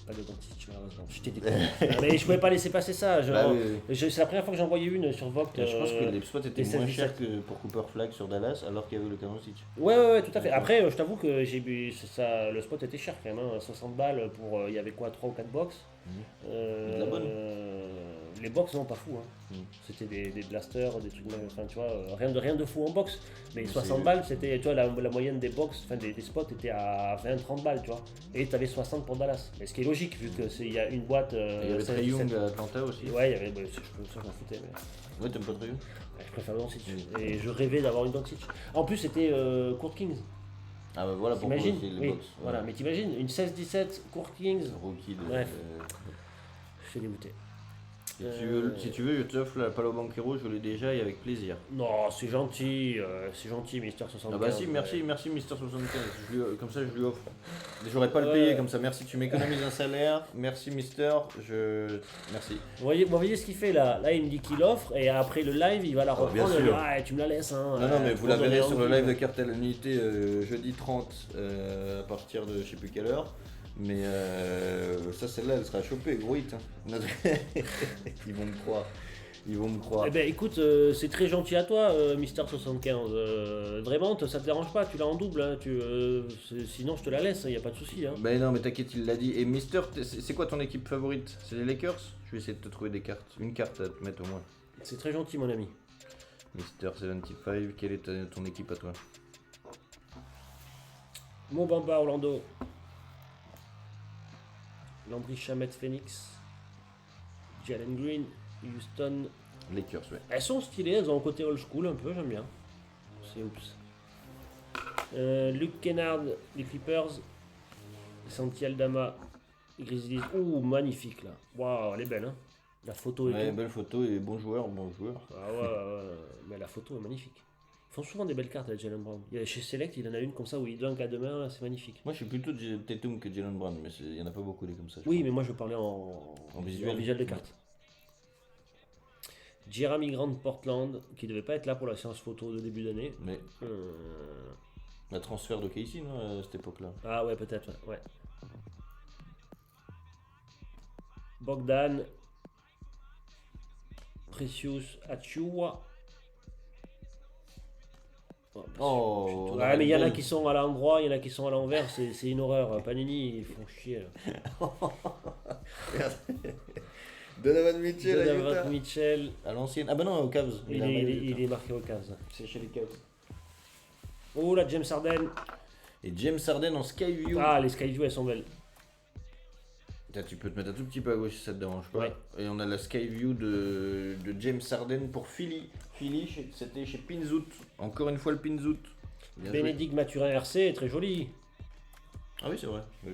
Speaker 2: Pas de Doncic, malheureusement. J'étais dégoûté. Mais je pouvais pas laisser passer ça.
Speaker 1: Bah oui.
Speaker 2: C'est la première fois que j'en voyais une sur Vogue.
Speaker 1: Je pense que les spots étaient
Speaker 2: les
Speaker 1: moins
Speaker 2: 16-17.
Speaker 1: chers que pour Cooper Flag sur Dallas, alors qu'il y avait le Doncic.
Speaker 2: Ouais, tout à fait. Après, je t'avoue que ça, le spot était cher quand même. Hein, 60 balles pour. Il y avait quoi, 3 ou 4 box.
Speaker 1: De la bonne.
Speaker 2: Les box, non, pas fou. Hein. C'était des blasters, des trucs. Enfin, tu vois, rien de fou en box. Mais 60 balles, c'était. Tu vois, la moyenne des box, enfin des spots était à 20-30 balles, tu vois. Et tu avais 60 pour Dallas. Mais ce qui est logique, vu qu'il y a une boîte.
Speaker 1: Il y avait Trae Young à Atlanta aussi.
Speaker 2: Ouais, il y avait. Ça, je m'en foutais. Mais...
Speaker 1: Ouais, t'aimes pas Trae Young?
Speaker 2: Ouais, je préfère le Doncic. Et je rêvais d'avoir une Doncic. En plus, c'était Court Kings.
Speaker 1: Ah bah voilà pourquoi
Speaker 2: T'imagines
Speaker 1: c'est les
Speaker 2: oui,
Speaker 1: box.
Speaker 2: voilà, mais t'imagines, une 16-17 Court Kings.
Speaker 1: Rookie de.
Speaker 2: Bref. Je suis dégoûté.
Speaker 1: Si tu veux, je t'offre la Paolo Banchero, je l'ai déjà et avec plaisir.
Speaker 2: Non, c'est gentil, Mister 75.
Speaker 1: Ah bah si, merci Mister 75, comme ça je lui offre. J'aurais pas le payer comme ça, merci, tu m'économises un salaire, merci Mister, merci.
Speaker 2: Vous voyez ce qu'il fait là. Là, il me dit qu'il offre et après le live, il va la
Speaker 1: bien
Speaker 2: reprendre.
Speaker 1: sûr.
Speaker 2: Tu me la laisses. Hein,
Speaker 1: Non, mais vous la
Speaker 2: pour
Speaker 1: verrez
Speaker 2: donner
Speaker 1: sur le
Speaker 2: envie,
Speaker 1: live de
Speaker 2: quoi.
Speaker 1: Cartel Unité jeudi 30 à partir de je sais plus quelle heure. Mais ça, celle-là, elle sera chopée, gros hit. Hein. Ils vont me croire.
Speaker 2: Eh ben écoute, c'est très gentil à toi, Mister 75. Vraiment, ça te dérange pas, tu l'as en double. Hein, sinon, je te la laisse, il n'y a pas de souci. Hein.
Speaker 1: Ben non, mais t'inquiète, il l'a dit. Et Mister, c'est quoi ton équipe favorite? C'est les Lakers? Je vais essayer de te trouver des cartes. Une carte à te mettre au moins.
Speaker 2: C'est très gentil, mon ami.
Speaker 1: Mister 75, quelle est ton équipe à toi?
Speaker 2: Mobamba Orlando. Landry Shamet Phoenix. Jalen Green. Houston.
Speaker 1: Lakers, ouais.
Speaker 2: Elles sont stylées, elles ont un côté old school un peu, j'aime bien. C'est oups. Luke Kennard, les Clippers. Santi Aldama, les Grizzlies. Ouh, magnifique là. Waouh, elle est belle, hein. La photo est
Speaker 1: Ouais, belle photo et bon joueur,
Speaker 2: Ah ouais, mais la photo est magnifique. Ils font souvent des belles cartes avec Jalen Brown. Chez Select, il en a une comme ça où il dunk à deux mains, c'est magnifique.
Speaker 1: Moi, je suis plutôt Tatum que Jalen Brown, mais il y en a pas beaucoup des comme ça.
Speaker 2: Oui, mais moi je parlais en visuel de cartes. Jeremy Grant Portland, qui devait pas être là pour la séance photo de début d'année.
Speaker 1: Mais la transfert de Casey, non, à cette époque-là.
Speaker 2: Ah ouais, peut-être, ouais. Bogdan, Precious Achiuwa.
Speaker 1: Oh,
Speaker 2: ouais, mais il y en a qui sont à l'endroit, il y en a qui sont à l'envers, c'est une horreur. Panini, ils font chier là.
Speaker 1: Donovan Mitchell,
Speaker 2: Donovan Mitchell.
Speaker 1: à l'ancienne. Ah bah non, aux Cavs.
Speaker 2: Il est marqué aux Cavs.
Speaker 1: C'est chez les Cavs.
Speaker 2: Oh là, James Harden.
Speaker 1: Et James Harden en Skyview.
Speaker 2: Ah, les Skyview, elles sont belles.
Speaker 1: Là, tu peux te mettre un tout petit peu à gauche si ça te dérange pas.
Speaker 2: Ouais.
Speaker 1: Et on a la Skyview de James Harden pour Philly. Philly, c'était chez Pinzout. Encore une fois le Pinzout.
Speaker 2: Bénédicte Mathurin RC est très joli.
Speaker 1: Ah oui, c'est vrai. Oui.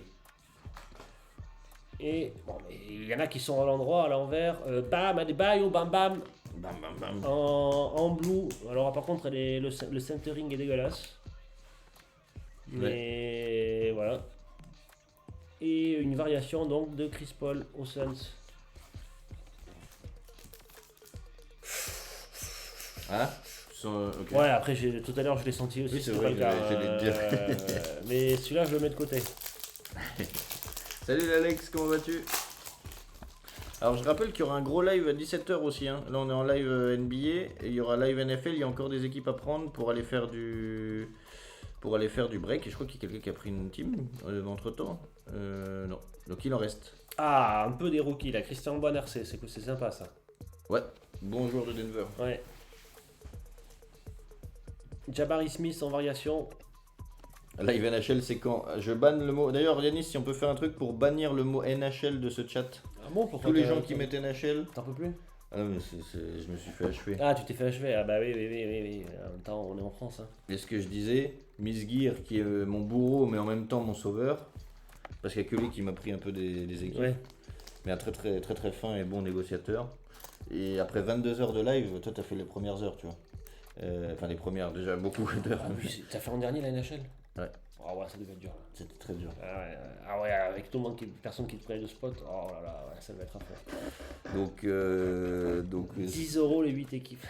Speaker 2: Et bon, mais il y en a qui sont à l'endroit, à l'envers. Bam, allez, bye, bam, bam.
Speaker 1: Bam, bam, bam.
Speaker 2: En blue. Alors, par contre, le centering est dégueulasse. Mais voilà. Et une variation donc de Chris Paul au Suns.
Speaker 1: Ah ok.
Speaker 2: Ouais, après, tout à l'heure, je l'ai senti aussi.
Speaker 1: Oui, c'est
Speaker 2: c'était
Speaker 1: vrai,
Speaker 2: pas le cas,
Speaker 1: j'allais te dire.
Speaker 2: Mais celui-là, je le mets de côté.
Speaker 1: Salut Alex, comment vas-tu? Alors je rappelle qu'il y aura un gros live à 17h aussi. Hein. Là on est en live NBA et il y aura live NFL. Il y a encore des équipes à prendre pour aller faire du break. Et je crois qu'il y a quelqu'un qui a pris une team entre temps. Non. Donc il en reste.
Speaker 2: Ah, un peu des rookies là. Christian Bonner, c'est sympa ça.
Speaker 1: Ouais. Bon joueur de Denver.
Speaker 2: Ouais. Jabari Smith en variation.
Speaker 1: Live NHL c'est quand? Je banne le mot. D'ailleurs Yanis, si on peut faire un truc pour bannir le mot NHL de ce chat.
Speaker 2: Ah bon, pourquoi
Speaker 1: Tous les gens qui mettent NHL.
Speaker 2: T'en peux plus?
Speaker 1: Ah non mais je me suis fait achever.
Speaker 2: Ah, tu t'es fait achever. Ah bah oui. En même temps, on est en France. Hein.
Speaker 1: Et ce que je disais, Miss Gear qui est mon bourreau mais en même temps mon sauveur. Parce qu'il n'y a que lui qui m'a pris un peu des équipes.
Speaker 2: Ouais.
Speaker 1: Mais un très fin et bon négociateur. Et après 22 heures de live, toi t'as fait les premières heures, tu vois. Enfin les premières, déjà beaucoup d'heures.
Speaker 2: Ah oui, t'as fait en dernier la NHL?
Speaker 1: Ouais.
Speaker 2: Ah ouais, ça devait être dur.
Speaker 1: C'était très dur.
Speaker 2: Ah ouais, avec tout le monde, personne qui te prenait de spot. Oh là là, ouais, ça devait être affreux.
Speaker 1: Donc
Speaker 2: 10 € les 8 équipes.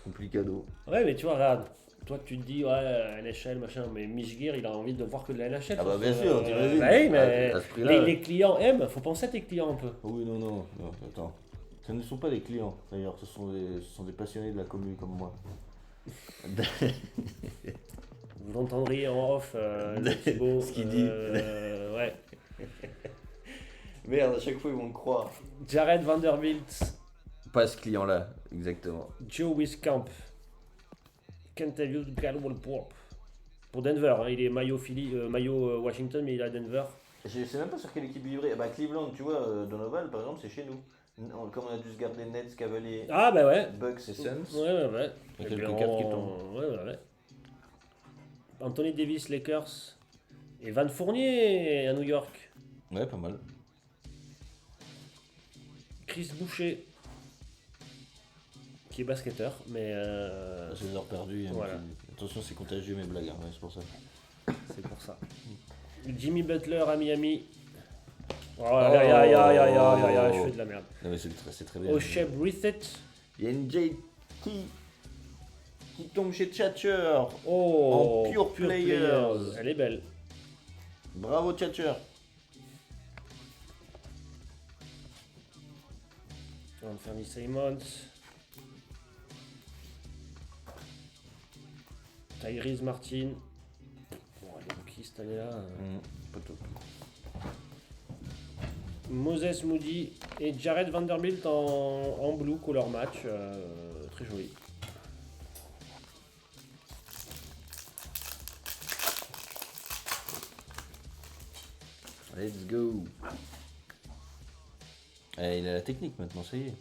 Speaker 1: complicado.
Speaker 2: Ouais, mais tu vois, regarde. Toi, tu te dis, ouais, NHL, machin, mais Michgir, il a envie de voir que de la NHL.
Speaker 1: Ah bah bien sûr, t'imagines.
Speaker 2: Bah oui, mais
Speaker 1: à ce prix-là.
Speaker 2: les clients aiment, faut penser à tes clients un peu.
Speaker 1: Oh oui, non, attends. Ce ne sont pas des clients, d'ailleurs, ce sont des passionnés de la commune comme moi.
Speaker 2: Vous l'entendriez en off, le Thibaut.
Speaker 1: Ce qu'il dit.
Speaker 2: Ouais.
Speaker 1: Merde, à chaque fois ils vont me croire.
Speaker 2: Jared Vanderbilt,
Speaker 1: Pas ce client-là, exactement.
Speaker 2: Joe Wiskamp, Kentavious Galway-Pope. Pour Denver, hein, il est maillot Washington, mais il est à Denver.
Speaker 1: Je sais même pas sur quelle équipe il vivrait. Bah Cleveland, tu vois, Donovan par exemple, c'est chez nous. Comme on a dû se garder Nets, Cavaliers,
Speaker 2: Ah bah ouais.
Speaker 1: Bucks et Suns.
Speaker 2: Ouais.
Speaker 1: Il y a
Speaker 2: Et
Speaker 1: quelques
Speaker 2: puis
Speaker 1: cartes qui tombent.
Speaker 2: Ouais. Anthony Davis, Lakers. Et Van Fournier à New York.
Speaker 1: Ouais, pas mal.
Speaker 2: Chris Boucher. Qui est basketteur, mais
Speaker 1: C'est des heures perdues. Hein,
Speaker 2: voilà.
Speaker 1: Attention, c'est contagieux mes blagues, hein, c'est pour ça.
Speaker 2: c'est pour ça. Jimmy Butler à Miami. Oh, je fais de la merde.
Speaker 1: Non, mais c'est très bien.
Speaker 2: O'Shea Brissett.
Speaker 1: Il y a une JT qui tombe chez Thatcher.
Speaker 2: Oh,
Speaker 1: En pure players.
Speaker 2: Elle est belle.
Speaker 1: Bravo Thatcher.
Speaker 2: Anthony Simons. Tyrese Martin. Bon, les rookies cette année-là.
Speaker 1: Pas top.
Speaker 2: Moses Moody et Jared Vanderbilt en blue color match. Très joli.
Speaker 1: Let's go. Il a la technique maintenant, ça y est.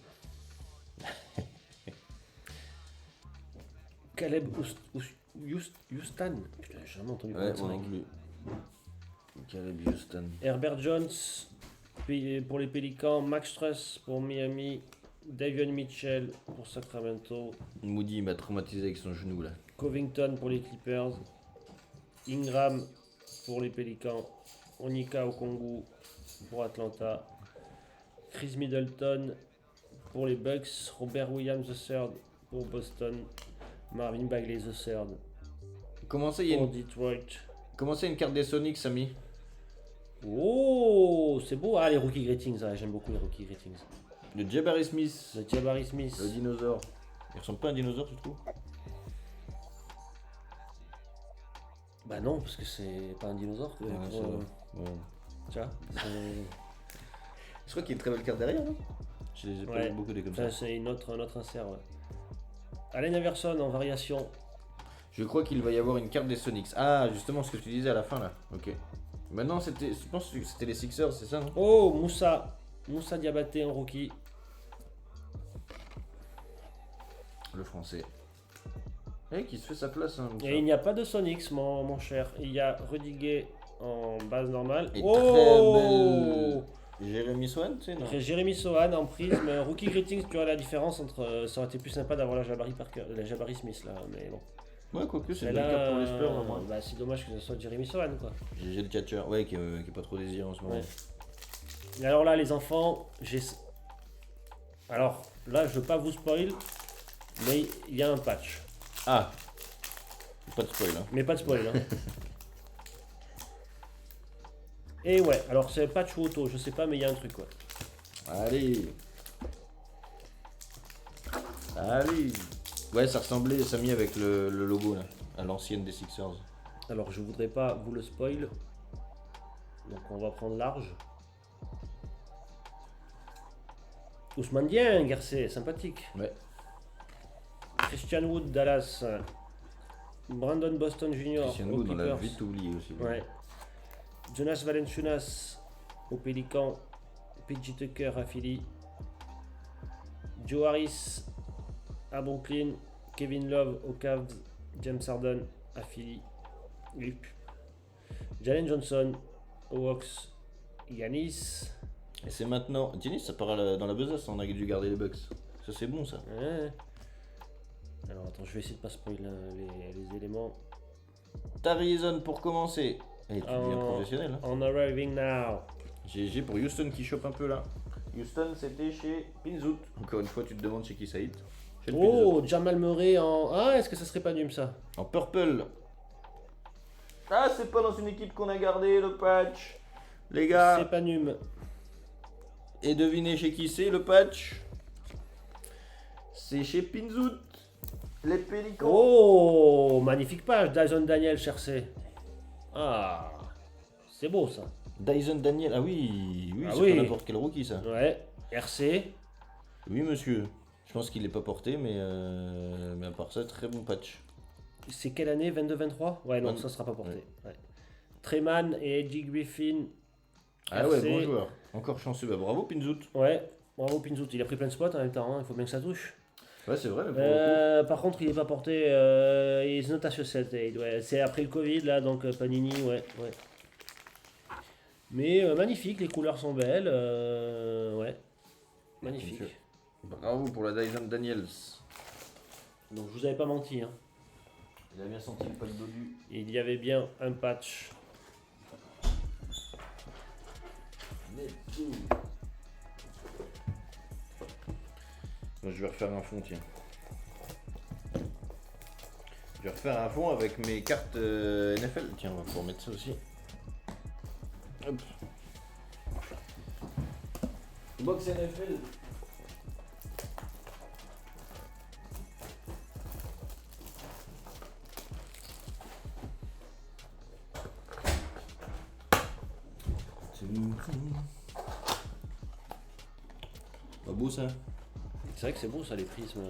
Speaker 2: Caleb Houston. Putain, j'ai jamais entendu parler
Speaker 1: Ouais,
Speaker 2: de ce
Speaker 1: moi
Speaker 2: mec.
Speaker 1: non plus. Caleb Houston.
Speaker 2: Herbert Jones pour les Pélicans. Max Struss pour Miami. Davion Mitchell pour Sacramento.
Speaker 1: Moody m'a traumatisé avec son genou là.
Speaker 2: Covington pour les Clippers. Ingram pour les Pélicans. Onika Okongu pour Atlanta. Chris Middleton pour les Bucks. Robert Williams III pour Boston. Marvin Bagley III
Speaker 1: Comment ça, il y a
Speaker 2: pour
Speaker 1: une...
Speaker 2: Detroit.
Speaker 1: Comment ça, une carte des Sonics, Samy?
Speaker 2: Oh, c'est beau. Ah, les rookie greetings. Ah, j'aime beaucoup les rookie greetings.
Speaker 1: Le Jabari Smith.
Speaker 2: Le Jabari Smith.
Speaker 1: Le dinosaure. Il ressemble pas à un dinosaure, tu trouves?
Speaker 2: Bah non, parce que c'est pas un dinosaure.
Speaker 1: Ouais, c'est vrai. Ouais.
Speaker 2: Tu vois,
Speaker 1: Je crois qu'il y a une très belle carte derrière, non? J'ai pas
Speaker 2: Ouais.
Speaker 1: vu beaucoup des comme ça.
Speaker 2: c'est un autre insert. Ouais. Allen Iverson en variation.
Speaker 1: Je crois qu'il va y avoir une carte des Sonics. Ah, justement, ce que tu disais à la fin là. Ok. Maintenant, je pense que c'était les Sixers, c'est ça, non?
Speaker 2: Oh, Moussa Diabaté en rookie.
Speaker 1: Le français. Qui se fait sa place. Hein,
Speaker 2: Et il n'y a pas de Sonix, mon cher. Il y a Rudiger en base normale.
Speaker 1: Et
Speaker 2: Oh,
Speaker 1: très belle Jérémy Swan, tu sais, non?
Speaker 2: Jérémy Sohan en prisme. Rookie Greetings, tu vois la différence entre. Ça aurait été plus sympa d'avoir la Jabari Smith là, mais bon.
Speaker 1: Ouais, quoique, c'est
Speaker 2: Mais
Speaker 1: le
Speaker 2: là,
Speaker 1: cas pour les Spurs, au moins.
Speaker 2: bah, c'est dommage que ce soit Jérémy Sohan quoi.
Speaker 1: GG le catcheur, ouais, qui est pas trop désiré en ce moment.
Speaker 2: Ouais. Et alors là, les enfants, j'ai. Alors là, je veux pas vous spoil, mais il y a un patch.
Speaker 1: Ah, pas de spoil, hein.
Speaker 2: Mais pas de spoil. Hein. Et ouais, alors c'est patch ou auto, je sais pas, mais il y a un truc ouais.
Speaker 1: Allez. Allez. Ouais, ça ressemblait, Samy, avec le logo, là, à l'ancienne des Sixers.
Speaker 2: Alors je voudrais pas vous le spoil. Donc on va prendre large. Ousmane Dieng, Garcé, sympathique.
Speaker 1: Ouais.
Speaker 2: Christian Wood, Dallas. Brandon Boston Jr.
Speaker 1: Christian
Speaker 2: aux
Speaker 1: Wood, on l'a
Speaker 2: Clippers.
Speaker 1: vite oublié aussi.
Speaker 2: Ouais. Jonas Valanciunas au Pélican. PJ Tucker à Philly. Joe Harris à Brooklyn. Kevin Love aux Cavs. James Harden à Philly. Jalen Johnson aux Hawks. Yanis.
Speaker 1: Et c'est maintenant. Giannis, ça part dans la besace, on a dû garder les Bucks. Ça, c'est bon, ça.
Speaker 2: Ouais. Alors attends, je vais essayer de pas spoiler les éléments.
Speaker 1: Tarizon pour commencer. Et tu deviens professionnel. Hein.
Speaker 2: On arriving now.
Speaker 1: GG pour Houston qui chope un peu là. Houston, c'était chez Pinzout. Encore une fois, tu te demandes chez qui ça hit. Chez le
Speaker 2: Oh, Jamal Murray en. Ah, est-ce que ça serait pas Num ça?
Speaker 1: Pinzout. En purple. Ah, c'est pas dans une équipe qu'on a gardé le patch. Les gars.
Speaker 2: C'est pas Num.
Speaker 1: Et devinez chez qui c'est le patch? C'est chez Pinzout. Les Pélicans.
Speaker 2: Oh, magnifique page, Dyson Daniel cherché. Ah, c'est beau ça.
Speaker 1: Dyson Daniel. Ah oui, oui,
Speaker 2: Ah
Speaker 1: c'est
Speaker 2: oui.
Speaker 1: pas n'importe quel rookie ça.
Speaker 2: Ouais, RC.
Speaker 1: Oui, monsieur. Je pense qu'il est pas porté, mais à part ça, très bon patch.
Speaker 2: C'est quelle année? 22-23? Ouais, non, ça sera pas porté. Ouais. Treman et Eddie Griffin.
Speaker 1: Ah ouais,
Speaker 2: RC.
Speaker 1: bon joueur. Encore chanceux. Bah, bravo Pinzout.
Speaker 2: Ouais, bravo Pinzout. Il a pris plein de spots en même temps, hein. Il faut bien que ça touche.
Speaker 1: Ouais, c'est vrai, mais pour le
Speaker 2: Par contre, il est pas porté. He's not associated. Ouais. C'est après le Covid là, donc Panini, ouais. Mais magnifique, les couleurs sont belles. Ouais, magnifique.
Speaker 1: Monsieur. coup. Bravo pour la Dyson Daniels.
Speaker 2: Donc je vous avais pas menti. Hein.
Speaker 1: Il a bien senti le pas de dodu.
Speaker 2: Il y avait bien un patch.
Speaker 1: Moi, je vais refaire un fond, tiens. Je vais refaire un fond avec mes cartes NFL. Tiens, on va pouvoir mettre ça aussi. Hop. Box NFL. Pas beau ça?
Speaker 2: C'est vrai que c'est beau ça, les prismes.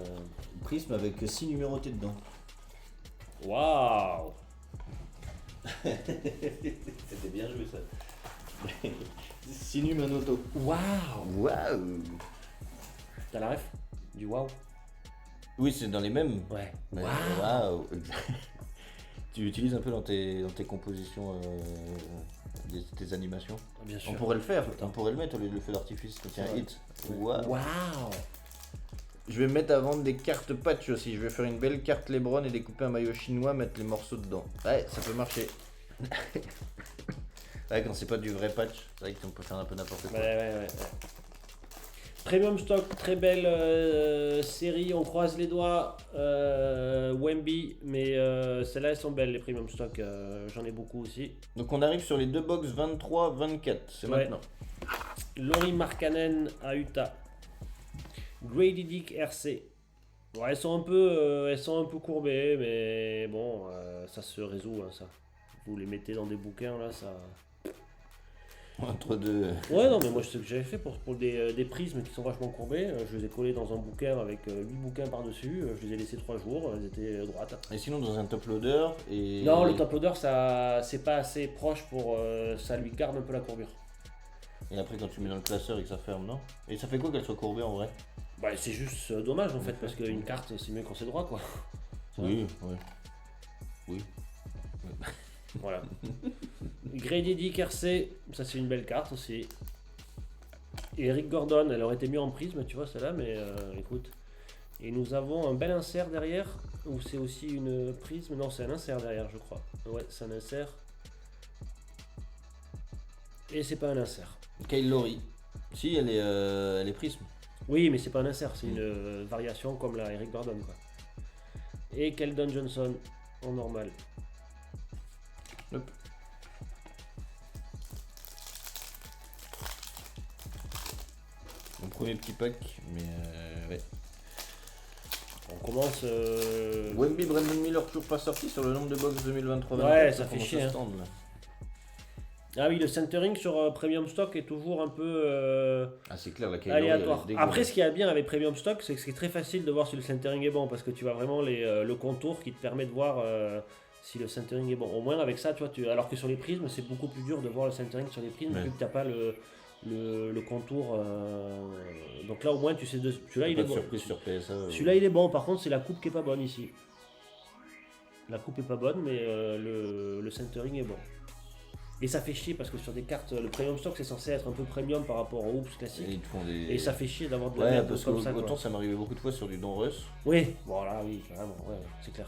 Speaker 1: Prisme avec 6 numérotés dedans.
Speaker 2: Waouh!
Speaker 1: C'était bien joué ça. 6 num un auto.
Speaker 2: Waouh!
Speaker 1: Waouh!
Speaker 2: T'as la ref? Du waouh?
Speaker 1: Oui, c'est dans les mêmes.
Speaker 2: Ouais.
Speaker 1: Mais
Speaker 2: Waouh!
Speaker 1: waouh! Tu utilises un peu dans tes compositions, tes animations.
Speaker 2: Bien sûr.
Speaker 1: On pourrait le faire, on pourrait le mettre au lieu de le feu d'artifice. Tiens,
Speaker 2: Ouais.
Speaker 1: hit. Waouh!
Speaker 2: Waouh!
Speaker 1: Je vais mettre à vendre des cartes patch aussi. Je vais faire une belle carte Lebron et découper un maillot chinois, mettre les morceaux dedans. Ouais, ça peut marcher. Ouais, quand c'est pas du vrai patch, c'est vrai qu'on peut faire un peu n'importe quoi.
Speaker 2: Ouais. Premium stock, très belle série, on croise les doigts. Wemby, mais celles-là elles sont belles les premium stock, j'en ai beaucoup aussi.
Speaker 1: Donc on arrive sur les deux box 23-24, c'est
Speaker 2: Ouais.
Speaker 1: maintenant.
Speaker 2: Laurie Markkanen à Utah. Grady Dick RC. Bon, elles sont un peu courbées, mais bon, ça se résout, hein, ça. Vous les mettez dans des bouquins là, ça.
Speaker 1: Entre deux.
Speaker 2: Ouais, non, mais moi, ce que j'avais fait pour des prismes qui sont vachement courbés, je les ai collés dans un bouquin avec 8 bouquins par-dessus, je les ai laissés 3 jours, elles étaient droites.
Speaker 1: Et sinon dans un top loader et.
Speaker 2: Non, le top loader, ça, c'est pas assez proche pour. Ça lui garde un peu la courbure.
Speaker 1: Et après quand tu mets dans le classeur et que ça ferme, non? Et ça fait quoi qu'elle soit courbée en vrai?
Speaker 2: Bah, c'est juste dommage en fait, parce qu'une carte, c'est mieux quand c'est droit, quoi. Tu vois.
Speaker 1: Oui, oui. Oui.
Speaker 2: Voilà. Grady Dick RC, ça c'est une belle carte aussi. Et Eric Gordon, elle aurait été mieux en prisme, tu vois, celle-là, mais écoute. Et nous avons un bel insert derrière, ou c'est aussi une prisme? Non, c'est un insert derrière, je crois. Ouais, c'est un insert. Et c'est pas un insert.
Speaker 1: Kyle Lowry. Si, elle est prisme.
Speaker 2: Oui, mais c'est pas un insert, c'est une variation comme la Eric Gordon, quoi. Et Keldon Johnson en normal.
Speaker 1: Hop. Mon premier petit pack, mais ouais.
Speaker 2: On commence.
Speaker 1: Wemby, Brandon Miller toujours pas sorti sur le nombre de box 2023.
Speaker 2: Ouais, ça fait chier, hein.
Speaker 1: Stand, là.
Speaker 2: Ah oui, le centering sur Premium Stock est toujours un peu
Speaker 1: Ah, c'est clair, la Kyle Lowry,
Speaker 2: aléatoire.
Speaker 1: elle est dégueulasse.
Speaker 2: Après, ce qu'il y a bien avec Premium Stock, c'est que c'est très facile de voir si le centering est bon parce que tu as vraiment le contour qui te permet de voir si le centering est bon. Au moins, avec ça, tu vois, alors que sur les prismes, c'est beaucoup plus dur de voir le centering sur les prismes
Speaker 1: Ouais.
Speaker 2: vu que tu n'as pas le contour. Donc là, au moins, tu sais. Celui-là, il
Speaker 1: Pas
Speaker 2: est
Speaker 1: de
Speaker 2: bon.
Speaker 1: surprise sur PSA.
Speaker 2: Celui-là, il est bon. Par contre, c'est la coupe qui est pas bonne ici. La coupe est pas bonne, mais le centering est bon. Et ça fait chier parce que sur des cartes, le premium stock c'est censé être un peu premium par rapport aux hoops
Speaker 1: Et
Speaker 2: classiques.
Speaker 1: ils te font des...
Speaker 2: Et ça fait chier d'avoir de la
Speaker 1: Ouais,
Speaker 2: merde
Speaker 1: parce que
Speaker 2: comme ça.
Speaker 1: autant
Speaker 2: Quoi.
Speaker 1: ça m'arrivait beaucoup de fois sur du Don Russ.
Speaker 2: Oui, voilà, oui, carrément, ouais, c'est clair.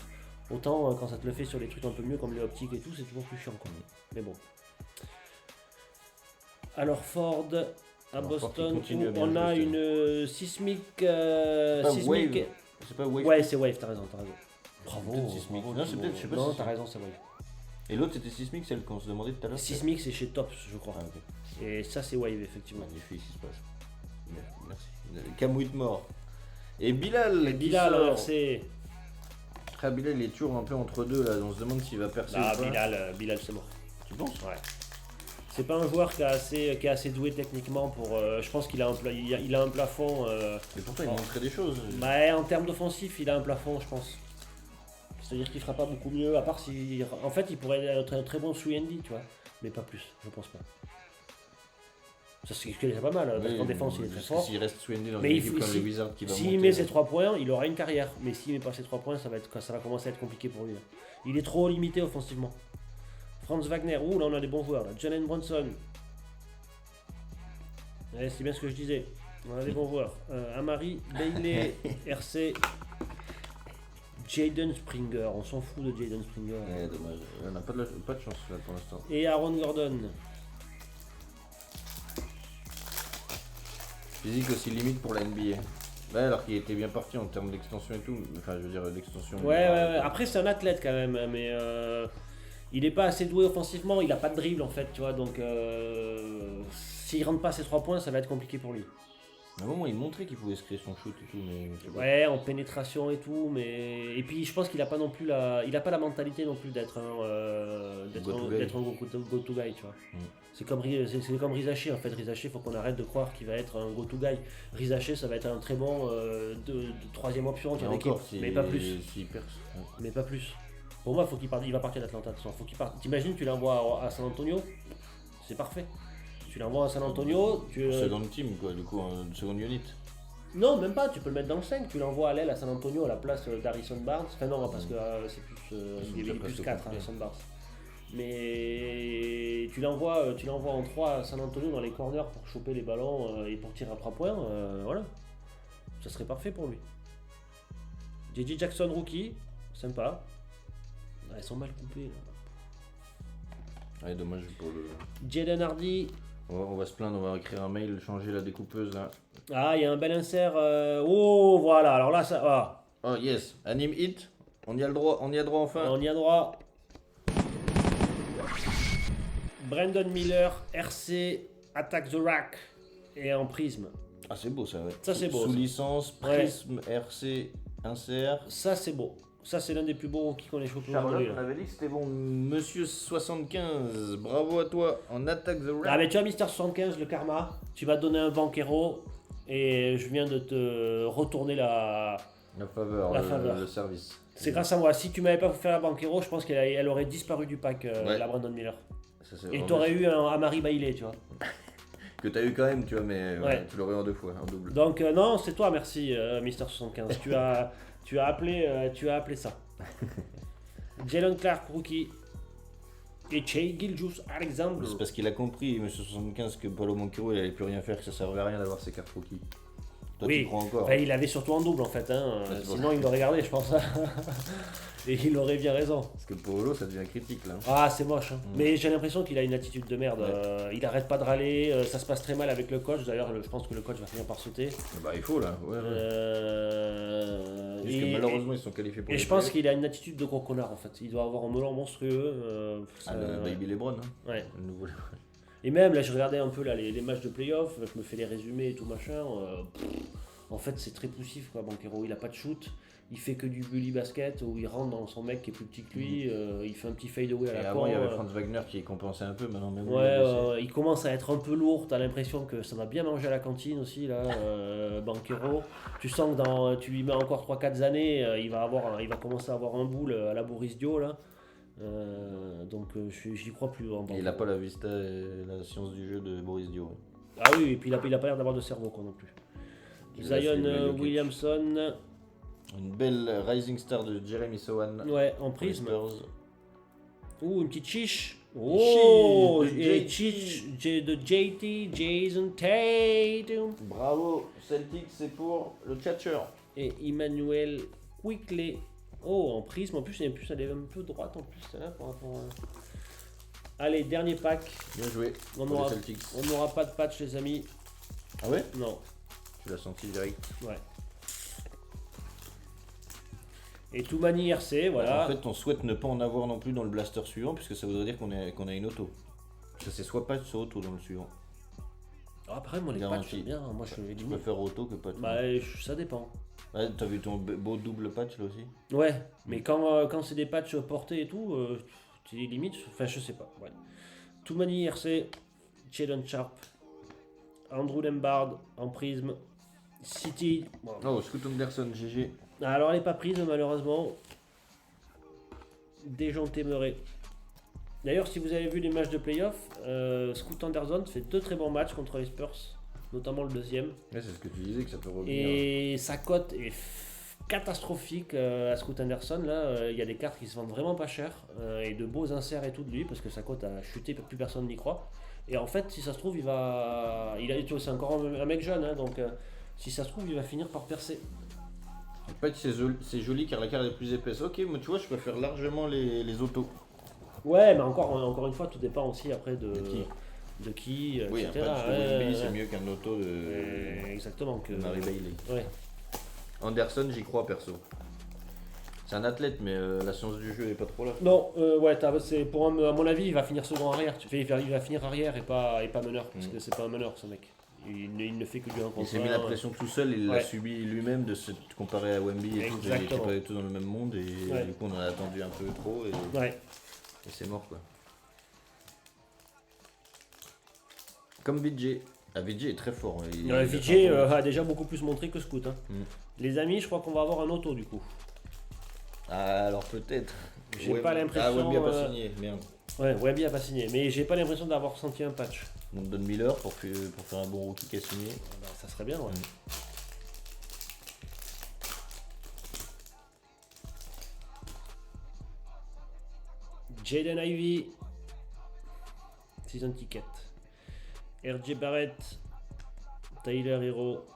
Speaker 2: Autant quand ça te le fait sur des trucs un peu mieux comme les optiques et tout, c'est toujours plus chiant quand même. Mais bon. Alors Ford à
Speaker 1: Alors, Ford
Speaker 2: Boston,
Speaker 1: qui continue à
Speaker 2: où
Speaker 1: bien
Speaker 2: on a
Speaker 1: jouer,
Speaker 2: une Sismic.
Speaker 1: Pas
Speaker 2: Sismic-
Speaker 1: Wave. C'est pas Wave.
Speaker 2: Ouais, c'est Wave, t'as raison. Bravo.
Speaker 1: Peut-être Sismic.
Speaker 2: bravo,
Speaker 1: Non, c'est
Speaker 2: Thibaut.
Speaker 1: peut-être, je sais pas
Speaker 2: Non,
Speaker 1: si
Speaker 2: t'as
Speaker 1: c'est-
Speaker 2: raison, c'est Wave.
Speaker 1: Et l'autre c'était Sismic, celle qu'on se demandait tout à l'heure.
Speaker 2: Sismic, c'est chez Tops, je crois.
Speaker 1: Ah, ok.
Speaker 2: Et ça, c'est Wave, effectivement.
Speaker 1: Magnifique, il se passe. Merci. Cam Whitmore. Et Bilal.
Speaker 2: Et
Speaker 1: qui
Speaker 2: Bilal,
Speaker 1: sort.
Speaker 2: c'est.
Speaker 1: Ah, Bilal, il est toujours un peu entre deux là. On se demande s'il va percer
Speaker 2: Ah,
Speaker 1: ou pas.
Speaker 2: Bilal, c'est mort.
Speaker 1: Tu penses?
Speaker 2: Ouais. C'est pas un joueur qui est assez doué techniquement pour. Je pense qu'il a il a un plafond.
Speaker 1: Et pourtant, il montrait des choses.
Speaker 2: Bah, en termes d'offensif, il a un plafond, je pense. C'est-à-dire qu'il fera pas beaucoup mieux, à part si. En fait, il pourrait être un très bon 3&D, tu vois. Mais pas plus, je pense pas. Ça, c'est déjà pas mal, hein, parce
Speaker 1: Oui,
Speaker 2: qu'en défense, il est très
Speaker 1: parce que
Speaker 2: fort.
Speaker 1: s'il reste Swendy dans
Speaker 2: Mais
Speaker 1: une
Speaker 2: il
Speaker 1: équipe
Speaker 2: faut-
Speaker 1: comme
Speaker 2: si-
Speaker 1: les Wizards qui va monter.
Speaker 2: S'il met ses 3 points, il aura une carrière. Mais s'il met pas ses 3 points, ça va commencer à être compliqué pour lui. Là. Il est trop limité offensivement. Franz Wagner, ouh là on a des bons joueurs. Là. Jalen Brunson. Ouais, c'est bien ce que je disais. On a des bons joueurs. Amari, Bailey, RC, Jaden Springer. On s'en fout de Jaden Springer.
Speaker 1: Ouais, dommage. On n'a pas de chance là pour l'instant.
Speaker 2: Et Aaron Gordon.
Speaker 1: Physique aussi limite pour la NBA. Ouais, alors qu'il était bien parti en termes d'extension et tout. Enfin, je veux dire, l'extension.
Speaker 2: Ouais. Après, c'est un athlète quand même, mais il est pas assez doué offensivement. Il a pas de dribble en fait, tu vois. Donc, s'il rentre pas ses 3 points, ça va être compliqué pour lui.
Speaker 1: À un moment, il montrait qu'il pouvait se créer son shoot et tout, mais je sais pas.
Speaker 2: Ouais, en pénétration et tout, mais et puis je pense qu'il a pas non plus il a pas la mentalité non plus d'être un go-to guy, tu vois.
Speaker 1: Mm.
Speaker 2: C'est comme Rizaché en fait. Rizaché, faut qu'on arrête de croire qu'il va être un go-to guy. Rizaché, ça va être un très bon de troisième option
Speaker 1: Et
Speaker 2: en équipe,
Speaker 1: encore,
Speaker 2: mais pas plus.
Speaker 1: S'il perce. Ouais.
Speaker 2: Mais pas plus. Pour moi, faut qu'il parte. Il va partir d'Atlanta. De toute façon. Faut qu'il parte. T'imagines, tu l'envoies à San Antonio, c'est parfait. Tu l'envoies à San Antonio,
Speaker 1: Second team, quoi, du coup, en second unit.
Speaker 2: Non, même pas, tu peux le mettre dans le 5, tu l'envoies à l'aile à San Antonio à la place d'Harrison Barnes. Enfin non, parce que c'est plus, il
Speaker 1: déjà
Speaker 2: est plus
Speaker 1: presque
Speaker 2: 4
Speaker 1: complet.
Speaker 2: Harrison Barnes. Mais tu l'envoies en 3 à San Antonio dans les corners pour choper les ballons et pour tirer à 3 points, voilà. Ça serait parfait pour lui. JJ Jackson rookie, sympa. Ah, ils sont mal coupés. Là.
Speaker 1: Ouais, dommage pour le.
Speaker 2: Jaden Hardy.
Speaker 1: On va se plaindre, on va écrire un mail, changer la découpeuse là.
Speaker 2: Ah, il y a un bel insert. Oh, voilà, alors là, ça. Ah.
Speaker 1: Oh yes, anime hit. On y a le droit, on y a droit enfin.
Speaker 2: On y a droit. Brandon Miller, RC, Attack the Rack et en prisme.
Speaker 1: Ah, c'est beau ça, ouais.
Speaker 2: Ça, c'est beau,
Speaker 1: Sous
Speaker 2: ça.
Speaker 1: licence,
Speaker 2: Ouais.
Speaker 1: prisme, RC, insert.
Speaker 2: Ça, c'est beau. Ça, c'est l'un des plus beaux rookies qu'on ait chopé
Speaker 1: Charlotte,
Speaker 2: aujourd'hui.
Speaker 1: on
Speaker 2: là.
Speaker 1: avait dit que c'était bon. Monsieur 75, bravo à toi. En attaque the
Speaker 2: Ah,
Speaker 1: rap.
Speaker 2: mais tu vois, Mister 75, le karma, tu vas te donner un banquero et je viens de te retourner la.
Speaker 1: La faveur,
Speaker 2: La faveur.
Speaker 1: le service.
Speaker 2: C'est grâce à moi. Si tu m'avais pas fait la banquero, je pense elle aurait disparu du pack,
Speaker 1: Ouais.
Speaker 2: la Brandon Miller.
Speaker 1: Ça, c'est
Speaker 2: Et
Speaker 1: vraiment
Speaker 2: t'aurais
Speaker 1: bien.
Speaker 2: eu un Amari Bailey, tu vois.
Speaker 1: Que t'as eu quand même, tu vois, mais
Speaker 2: Ouais.
Speaker 1: tu l'aurais en 2 fois, en double.
Speaker 2: Donc, non, c'est toi, merci, Mister 75. Tu as appelé ça. Jalen Clark, rookie. Et Shai Gilgeous-Alexander.
Speaker 1: C'est parce qu'il a compris, M. 75, que Paolo Banchero il allait plus rien faire, que ça servait à rien d'avoir ses cartes rookies. Toi,
Speaker 2: Oui,
Speaker 1: tu crois encore?
Speaker 2: enfin, il avait surtout en double en fait, hein.
Speaker 1: Ouais, c'est
Speaker 2: Sinon il l'aurait gardé je pense. Et il aurait bien raison.
Speaker 1: Parce que Paolo, ça devient critique là.
Speaker 2: Ah c'est moche, hein. Mais j'ai l'impression qu'il a une attitude de merde.
Speaker 1: Ouais.
Speaker 2: Il arrête pas de râler, ça se passe très mal avec le coach. D'ailleurs je pense que le coach va finir par sauter.
Speaker 1: Bah il faut là, ouais. Juste que malheureusement ils sont qualifiés pour
Speaker 2: et
Speaker 1: les
Speaker 2: je pense
Speaker 1: playoffs.
Speaker 2: qu'il a une attitude de gros connard en fait. Il doit avoir un melon monstrueux.
Speaker 1: Ah, le Baby Lebron, hein.
Speaker 2: Ouais.
Speaker 1: Le nouveau Lebron.
Speaker 2: Et même là je regardais un peu là, les matchs de playoff, je me fais les résumés et tout machin. En fait c'est très poussif quoi, Banchero, il a pas de shoot. Il fait que du bully basket où il rentre dans son mec qui est plus petit que lui, il fait un petit fade away à
Speaker 1: Et
Speaker 2: la
Speaker 1: avant
Speaker 2: con.
Speaker 1: il y avait Franz Wagner qui compensait un peu, maintenant même lui,
Speaker 2: Ouais,
Speaker 1: il a baissé.
Speaker 2: il commence à être un peu lourd, t'as l'impression que ça va bien manger à la cantine aussi là, Banchero. Tu sens que tu lui mets encore 3-4 années, il va commencer à avoir un boule à la Boris Dio là. Donc j'y crois plus. Hein,
Speaker 1: Et il a pas la vista et la science du jeu de Boris Dio.
Speaker 2: Ah oui, et puis il a pas l'air d'avoir de cerveau quoi non plus.
Speaker 1: Je laisse
Speaker 2: Zion
Speaker 1: les Jokic.
Speaker 2: Williamson,
Speaker 1: Une belle rising star de Jeremy Sohan.
Speaker 2: ouais, en
Speaker 1: pour les
Speaker 2: prisme.
Speaker 1: Spurs.
Speaker 2: Ouh, une petite chiche. Oh,
Speaker 1: Chiche de
Speaker 2: et
Speaker 1: JT.
Speaker 2: chiche de JT, Jason Tatum.
Speaker 1: Bravo, Celtics c'est pour le catcher.
Speaker 2: Et Emmanuel Quickley. Oh, en prisme, en plus, elle est un peu droite en plus, celle-là, par rapport à... Allez, dernier pack.
Speaker 1: Bien joué
Speaker 2: On
Speaker 1: pour
Speaker 2: aura,
Speaker 1: les Celtics.
Speaker 2: on n'aura pas de patch, les amis.
Speaker 1: Ah ouais?
Speaker 2: Non,
Speaker 1: Tu l'as senti direct.
Speaker 2: ouais. Et Toumani RC, voilà.
Speaker 1: En fait, on souhaite ne pas en avoir non plus dans le blaster suivant, puisque ça voudrait dire qu'on a une auto. Parce que c'est soit patch, soit auto dans le suivant.
Speaker 2: Après, moi, les patchs,
Speaker 1: Garanti.
Speaker 2: j'aime bien. Moi, je
Speaker 1: Je
Speaker 2: limite.
Speaker 1: préfère auto que patch.
Speaker 2: Bah, ça dépend.
Speaker 1: Ouais, t'as vu ton beau double patch là aussi?
Speaker 2: Ouais, mais quand c'est des patchs portés et tout, tu limites. Enfin, je sais pas. Ouais. Toumani RC, Jalen Sharp, Andrew Lembard en prisme, City. Bon.
Speaker 1: Oh, Scoot Anderson, GG.
Speaker 2: Alors, elle n'est pas prise malheureusement. Déjanté Murray. D'ailleurs, si vous avez vu les matchs de playoff, Scoot Anderson fait 2 très bons matchs contre les Spurs, notamment le deuxième.
Speaker 1: Ouais, c'est ce que tu disais, que ça peut revenir.
Speaker 2: Et sa cote est catastrophique à Scoot Anderson. Là, il y a des cartes qui se vendent vraiment pas cher et de beaux inserts et tout de lui parce que sa cote a chuté, plus personne n'y croit. Et en fait, si ça se trouve, c'est encore un mec jeune, hein, donc si ça se trouve, il va finir par percer.
Speaker 1: Le patch c'est joli car la carte est plus épaisse. Ok, moi tu vois, je préfère largement les autos.
Speaker 2: Ouais, mais encore une fois, tout dépend aussi après de qui,
Speaker 1: Oui, un
Speaker 2: etc.
Speaker 1: patch de Wemby c'est mieux qu'un auto de
Speaker 2: Exactement. Que...
Speaker 1: Mary Bailey.
Speaker 2: Ouais.
Speaker 1: Anderson, j'y crois perso. C'est un athlète, mais la science du jeu est pas trop là.
Speaker 2: Non, ouais, c'est à mon avis, il va finir second arrière. Il va finir arrière et pas meneur, parce que c'est pas un meneur ce mec. Il ne fait que du 1 contre 1.
Speaker 1: Il s'est mis la pression tout seul, il l'a subi lui-même de se comparer à Wemby et tout. Ils étaient pas du tout dans le même monde et du coup on en a attendu un peu trop et c'est mort quoi. Comme VJ. Ah, VJ est très fort.
Speaker 2: VJ a déjà beaucoup plus montré que Scoot. Hein.
Speaker 1: Mm.
Speaker 2: Les amis, je crois qu'on va avoir un auto du coup.
Speaker 1: Ah, alors peut-être.
Speaker 2: J'ai pas l'impression.
Speaker 1: Ah, Wemby a pas signé, merde.
Speaker 2: Ouais, Wemby a pas signé, mais j'ai pas l'impression d'avoir senti un patch.
Speaker 1: On te donne Miller pour faire un bon rookie qui a signé.
Speaker 2: Ah bah, ça serait bien, ouais. Jaden Ivey, season ticket. RJ Barrett, Tyler Hero,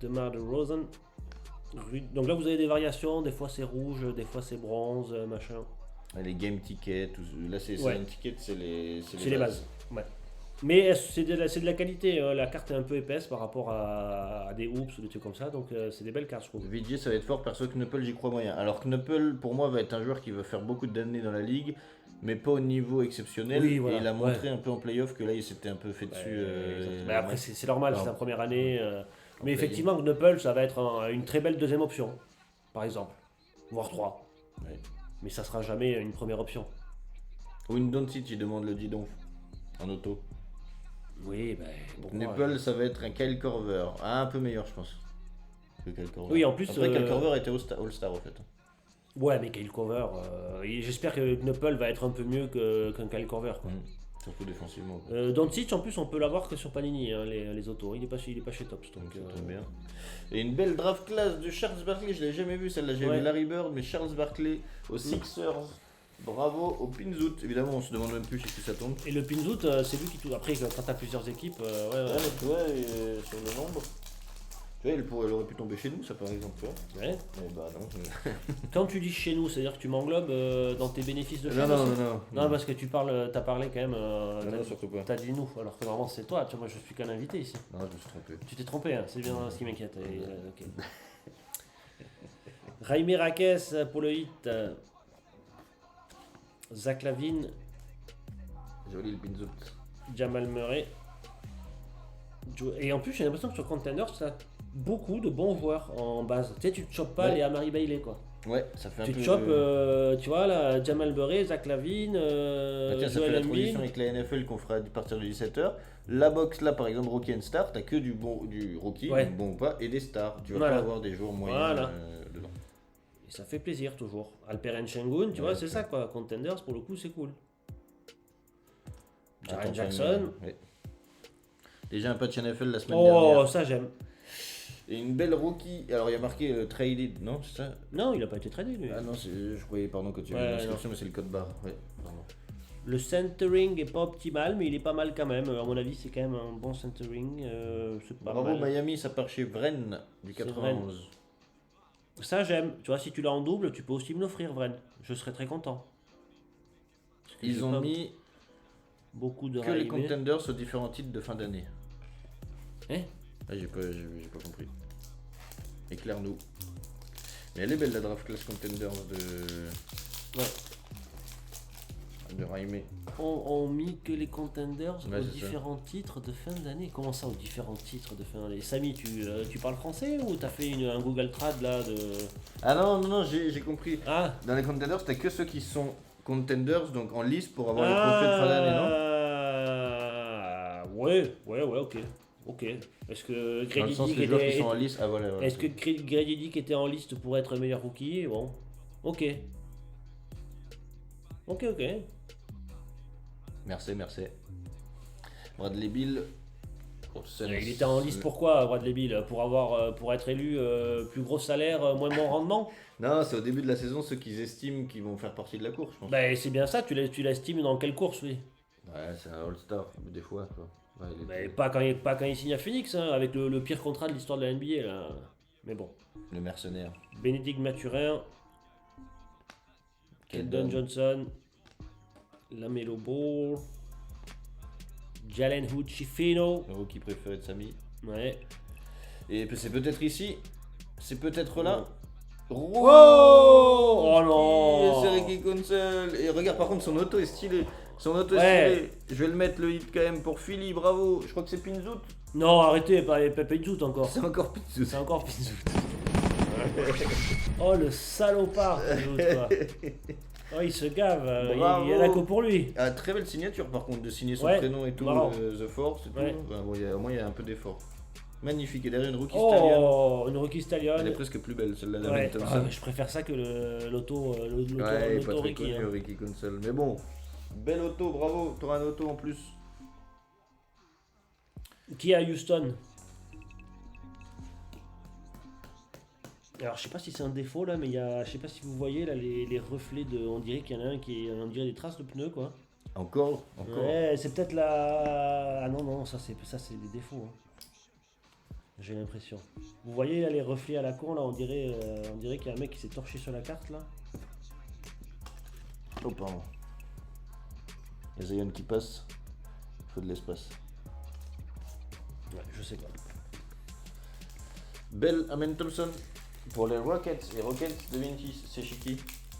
Speaker 2: DeMar DeRozan. Donc là vous avez des variations, des fois c'est rouge, des fois c'est bronze, machin.
Speaker 1: Les game tickets, là c'est un ticket, c'est les
Speaker 2: bases. Ouais. Mais c'est de la qualité, la carte est un peu épaisse par rapport à des hoops ou des trucs comme ça, donc c'est des belles cartes je trouve.
Speaker 1: VJ ça va être fort, perso Knuppel j'y crois moyen. Alors Knuppel pour moi va être un joueur qui va faire beaucoup d'années dans la ligue, mais pas au niveau exceptionnel.
Speaker 2: Oui, voilà.
Speaker 1: Et il a montré un peu en playoff que là il s'était un peu fait dessus.
Speaker 2: Mais après c'est normal, c'est sa première année. Mais
Speaker 1: play-in.
Speaker 2: effectivement Knuppel ça va être une très belle deuxième option, par exemple, voire 3.
Speaker 1: Ouais.
Speaker 2: Mais ça sera jamais une première option.
Speaker 1: Ou une Doncic il demande le Didon en auto.
Speaker 2: Oui, ben bon.
Speaker 1: Knuppel ça va être un Kyle Korver, un peu meilleur je pense. Que Kyle Korver.
Speaker 2: Oui, en plus.
Speaker 1: Après Kyle Korver était All-Star en fait.
Speaker 2: Ouais, mais Kyle Korver, j'espère que Knuppel va être un peu mieux qu'un Kyle Korver. Quoi.
Speaker 1: Surtout défensivement. Quoi.
Speaker 2: Doncic, en plus, on peut l'avoir que sur Panini, hein, les autos. Il est pas chez Topps. Donc,
Speaker 1: Ça tombe bien. Et une belle draft class de Charles Barkley, je l'ai jamais vu celle-là. J'ai vu Larry Bird, mais Charles Barkley aux Sixers. Bravo au Pinzout. Évidemment, on se demande même plus chez qui ça tombe.
Speaker 2: Et le Pinzout, c'est lui qui tout. Après, quand t'as plusieurs équipes,
Speaker 1: Ouais, mais tu vois, sur le nombre. Tu vois, elle aurait pu tomber chez nous, ça par exemple. Tu vois.
Speaker 2: Ouais.
Speaker 1: Mais bah non.
Speaker 2: Quand tu dis chez nous, c'est-à-dire que tu m'englobes dans tes bénéfices de chez
Speaker 1: Non,
Speaker 2: nous.
Speaker 1: non,
Speaker 2: aussi
Speaker 1: non.
Speaker 2: Non, parce que t'as parlé quand même.
Speaker 1: Non, surtout pas.
Speaker 2: T'as dit nous, alors que normalement c'est toi. Tu vois, moi je suis qu'un invité ici.
Speaker 1: Non, je me suis trompé.
Speaker 2: Tu t'es trompé, hein, c'est bien ce qui m'inquiète. Ok. Jaime Raquez pour le hit. Zach Lavine,
Speaker 1: Joli le Pinzout.
Speaker 2: Jamal Murray. Et en plus, j'ai l'impression que sur Contenders, tu as beaucoup de bons joueurs en base. Tu sais, tu te chopes pas les Amari Bailey, quoi.
Speaker 1: Ouais, ça fait un
Speaker 2: Tu
Speaker 1: peu.
Speaker 2: te chopes, tu vois, là, Jamal Murray, Zach Lavine,
Speaker 1: Tiens, ça fait la transition avec la NFL qu'on fera à partir de 17h. La box là, par exemple, Rookie and Star, t'as que du rookie, donc bon ou pas, et des stars. Tu vas pas avoir des joueurs moyens dedans.
Speaker 2: Et ça fait plaisir toujours. Alperen Şengün, tu vois, c'est ça quoi. Contenders, pour le coup, c'est cool. Jaren Jackson.
Speaker 1: Ouais. Déjà un patch NFL la semaine dernière.
Speaker 2: Oh, ça j'aime.
Speaker 1: Et une belle rookie. Alors il y a marqué traded, non c'est ça?
Speaker 2: Non, il a pas été tradé lui.
Speaker 1: Ah non, je croyais, pardon, que tu avais l'inscription, mais c'est le code barre. Ouais, pardon.
Speaker 2: Le centering est pas optimal, mais il est pas mal quand même. À mon avis, c'est quand même un bon centering. C'est pas
Speaker 1: Bravo
Speaker 2: mal.
Speaker 1: Miami, ça part chez Vren du 91.
Speaker 2: Ça j'aime. Tu vois, si tu l'as en double, tu peux aussi me l'offrir, Vren. Je serais très content.
Speaker 1: Ils ont mis
Speaker 2: beaucoup de
Speaker 1: que les contenders aux différents titres de fin d'année.
Speaker 2: Hein?
Speaker 1: Ah, j'ai pas compris. Éclaire-nous. Mais elle est belle la draft class contenders de Raimé.
Speaker 2: On mis que les contenders aux
Speaker 1: différents
Speaker 2: titres de fin d'année. Comment ça, aux différents titres de fin d'année? Samy, tu parles français ou t'as fait un Google Trad là de...
Speaker 1: Ah non, j'ai compris.
Speaker 2: Ah.
Speaker 1: Dans les contenders, t'as que ceux qui sont contenders, donc en lice pour avoir les trophées de fin d'année, non?
Speaker 2: Ouais, ok. Est-ce que Grady Dick
Speaker 1: était en lice? Ah, voilà.
Speaker 2: Est-ce que Grady Dick était en liste pour être meilleur rookie? Bon, ok.
Speaker 1: Merci. Bradley Beal.
Speaker 2: Il était en liste pourquoi, Bradley Beal? Pour être élu plus gros salaire, moins bon rendement?
Speaker 1: Non, c'est au début de la saison ceux qu'ils estiment qui vont faire partie de la course, je pense.
Speaker 2: Bah, c'est bien ça, tu l'estimes dans quelle course, oui?
Speaker 1: Ouais, c'est un All-Star, des fois, quoi. Ouais,
Speaker 2: Mais pas quand il signe à Phoenix, hein, avec le pire contrat de l'histoire de la NBA, là. Mais bon.
Speaker 1: Le mercenaire.
Speaker 2: Bénédicte Mathurin, Keldon Johnson, Lamelo Ball, Jalen Hood-Schifino.
Speaker 1: Le rookie préféré de Samy.
Speaker 2: Ouais.
Speaker 1: Et c'est peut-être ici, c'est peut-être là.
Speaker 2: Oh non!
Speaker 1: C'est Ricky Council. Et regarde, par contre, son auto est stylé. Je vais le mettre le hit quand même pour Philly, bravo. Je crois que c'est Pinzout.
Speaker 2: Non, arrêtez, pas Pinzout encore.
Speaker 1: C'est encore Pinzout.
Speaker 2: Oh le salopard, Pinzout, quoi. Oh, il se gave, il y en a que pour lui.
Speaker 1: Ah, très belle signature par contre, de signer son prénom et tout, The Force et tout. Enfin, bon, au moins il y a un peu d'effort. Magnifique, et derrière une rookie stallion.
Speaker 2: Oh, une rookie stallion.
Speaker 1: Elle est presque plus belle celle-là,
Speaker 2: ouais. Je préfère ça que l'auto
Speaker 1: ouais, pas très
Speaker 2: Ricky.
Speaker 1: Connu, Ricky Council. Mais bon, belle auto, bravo, t'auras un auto en plus.
Speaker 2: Qui est à Houston? Alors je sais pas si c'est un défaut là, mais il y a, je sais pas si vous voyez là les reflets de, on dirait qu'il y en a un on dirait des traces de pneus quoi.
Speaker 1: Encore.
Speaker 2: Ouais, c'est peut-être la, ah non, ça c'est des défauts. Hein. J'ai l'impression. Vous voyez là les reflets à la con là, on dirait qu'il y a un mec qui s'est torché sur la carte là.
Speaker 1: Oh pardon. Il y a Zion qui passe. Il faut de l'espace.
Speaker 2: Ouais, je sais pas.
Speaker 1: Belle Amen Thompson. Pour les Rockets, de Vinci, c'est chez qui?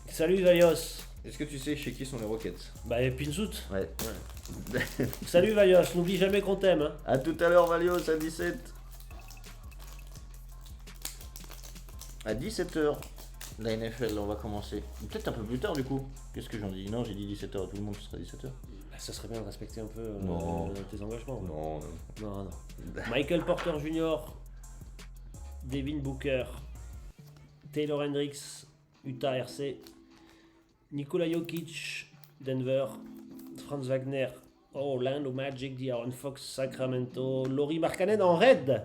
Speaker 2: Salut Valios.
Speaker 1: Est-ce que tu sais chez qui sont les Rockets?
Speaker 2: Bah Pinzout.
Speaker 1: Ouais.
Speaker 2: Salut Valios, n'oublie jamais qu'on t'aime. Hein.
Speaker 1: A tout à l'heure Valios à 17. À 17h, la NFL, on va commencer. Peut-être un peu plus tard du coup. Qu'est-ce que j'en dis? Non, j'ai dit 17h à tout le monde, ce sera 17h.
Speaker 2: Bah, ça serait bien de respecter un peu tes engagements.
Speaker 1: Non.
Speaker 2: Michael Porter Jr., Devin Booker, Taylor Hendricks, Utah RC, Nikola Jokic, Denver, Franz Wagner, Orlando Magic, D'Aaron Fox, Sacramento, Laurie Markkanen en raid.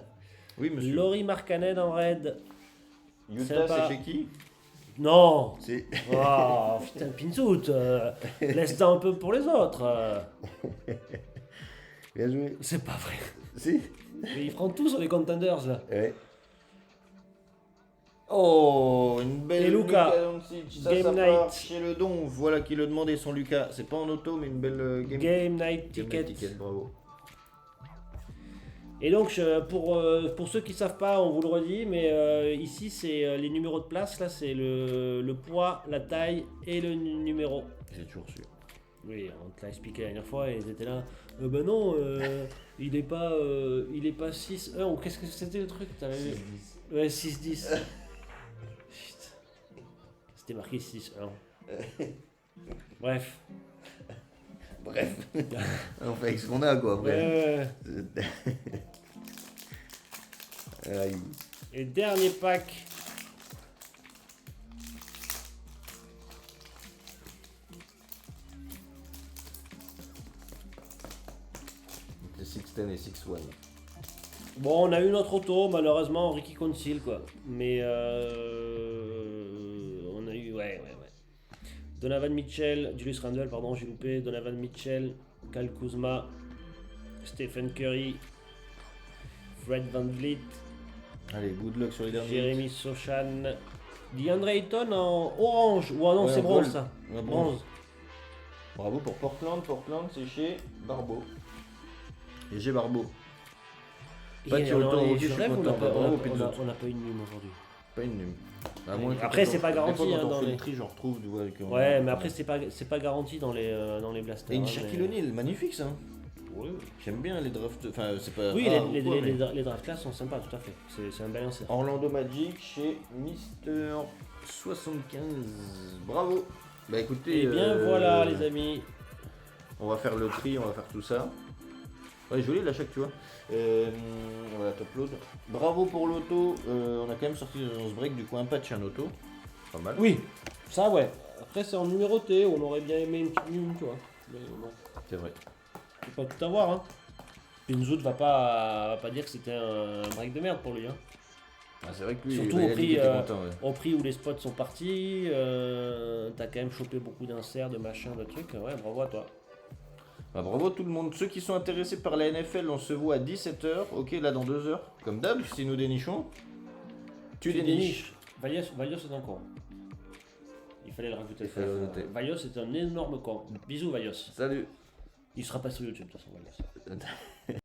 Speaker 1: Oui, monsieur.
Speaker 2: Laurie Markkanen en raid.
Speaker 1: Utah,
Speaker 2: sympa.
Speaker 1: c'est chez qui?
Speaker 2: Non.
Speaker 1: C'est.
Speaker 2: Oh, putain, Pinsout, laisse-en un peu pour les autres.
Speaker 1: Bien joué.
Speaker 2: C'est pas vrai.
Speaker 1: Si.
Speaker 2: Mais ils feront tout sur les contenders là.
Speaker 1: Ouais. Oh, une belle
Speaker 2: Et Luka.
Speaker 1: Doncic. Ça
Speaker 2: Game
Speaker 1: part
Speaker 2: night.
Speaker 1: chez le don. Voilà qui le demandait, son Lucas. C'est pas en auto, mais une belle game
Speaker 2: Game night
Speaker 1: Game
Speaker 2: ticket.
Speaker 1: night ticket, bravo.
Speaker 2: Et donc, pour ceux qui savent pas, on vous le redit, mais ici, c'est les numéros de place. Là, c'est le poids, la taille et le numéro.
Speaker 1: J'ai toujours su.
Speaker 2: Oui, on te l'a expliqué la dernière fois et ils étaient là. Ben non, il est pas 6-1 ou qu'est-ce que c'était le truc? T'avais vu? Ouais, 6-10. Putain. C'était marqué 6-1. Bref.
Speaker 1: Bref. On fait avec ce qu'on a, quoi. Après. Aïe.
Speaker 2: Et dernier pack.
Speaker 1: C'est 6-10 et 6-1.
Speaker 2: Bon, on a eu notre auto, malheureusement, Ricky Council, quoi. Mais on a eu, ouais. Donovan Mitchell, Julius Randle, pardon, j'ai loupé. Donovan Mitchell, Kyle Kuzma, Stephen Curry, Fred VanVleet,
Speaker 1: Allez, good luck sur les derniers.
Speaker 2: Jeremy Sochan, DeAndre Ayton en orange. Ou non,
Speaker 1: Ouais,
Speaker 2: c'est
Speaker 1: en
Speaker 2: bronze
Speaker 1: gold.
Speaker 2: ça.
Speaker 1: Ouais,
Speaker 2: Bronze.
Speaker 1: Bravo pour Portland. Portland, c'est chez Barbeau. Et j'ai Barbeau. Pas de
Speaker 2: Et alors,
Speaker 1: auto,
Speaker 2: les
Speaker 1: ok, je suis
Speaker 2: rêves,
Speaker 1: content. Bravo, Pinzot.
Speaker 2: on n'a pas eu de mime aujourd'hui.
Speaker 1: Pas une nume.
Speaker 2: Après, c'est pas garanti, hein,
Speaker 1: dans
Speaker 2: dans
Speaker 1: le
Speaker 2: les-
Speaker 1: tri, j'en retrouve. Tu vois,
Speaker 2: Ouais, mais après, c'est pas garanti dans les blasters.
Speaker 1: Et une
Speaker 2: hein,
Speaker 1: Shaquille
Speaker 2: mais-
Speaker 1: O'Neal, magnifique ça.
Speaker 2: Oui,
Speaker 1: J'aime bien les drafts. Enfin, c'est pas.
Speaker 2: oui
Speaker 1: rare ou quoi, mais-
Speaker 2: les draft class sont sympas, tout à fait. C'est un balancier.
Speaker 1: Orlando Magic chez Mister 75. Bravo. Bah écoutez.
Speaker 2: Et bien voilà, les amis.
Speaker 1: On va faire le tri, on va faire tout ça. Ouais, joli la chaque, tu vois. Voilà, top load. Bravo pour l'auto. On a quand même sorti dans ce break du coup un patch, un auto. Pas mal.
Speaker 2: Oui, ça ouais. Après, c'est en numéroté, on aurait bien aimé une petite nume, tu vois. Mais bon,
Speaker 1: C'est vrai.
Speaker 2: tu peux pas tout avoir, hein. Pinzout va pas dire que c'était un break de merde pour lui, hein.
Speaker 1: Ah, c'est vrai que lui,
Speaker 2: Surtout
Speaker 1: il
Speaker 2: au
Speaker 1: a dit
Speaker 2: prix,
Speaker 1: qu'il était content, ouais.
Speaker 2: Au prix où les spots sont partis, t'as quand même chopé beaucoup d'inserts, de machins, de trucs. Ouais, bravo à toi.
Speaker 1: Bah, bravo tout le monde. Ceux qui sont intéressés par la NFL, on se voit à 17h. Ok, là dans 2 heures. Comme d'hab, si nous dénichons. Tu déniches.
Speaker 2: Valios est un con. Il fallait le rajouter.
Speaker 1: Il fallait le noter.
Speaker 2: Valios est un énorme con. Bisous Valios.
Speaker 1: Salut.
Speaker 2: Il sera pas sur YouTube de toute façon Valios.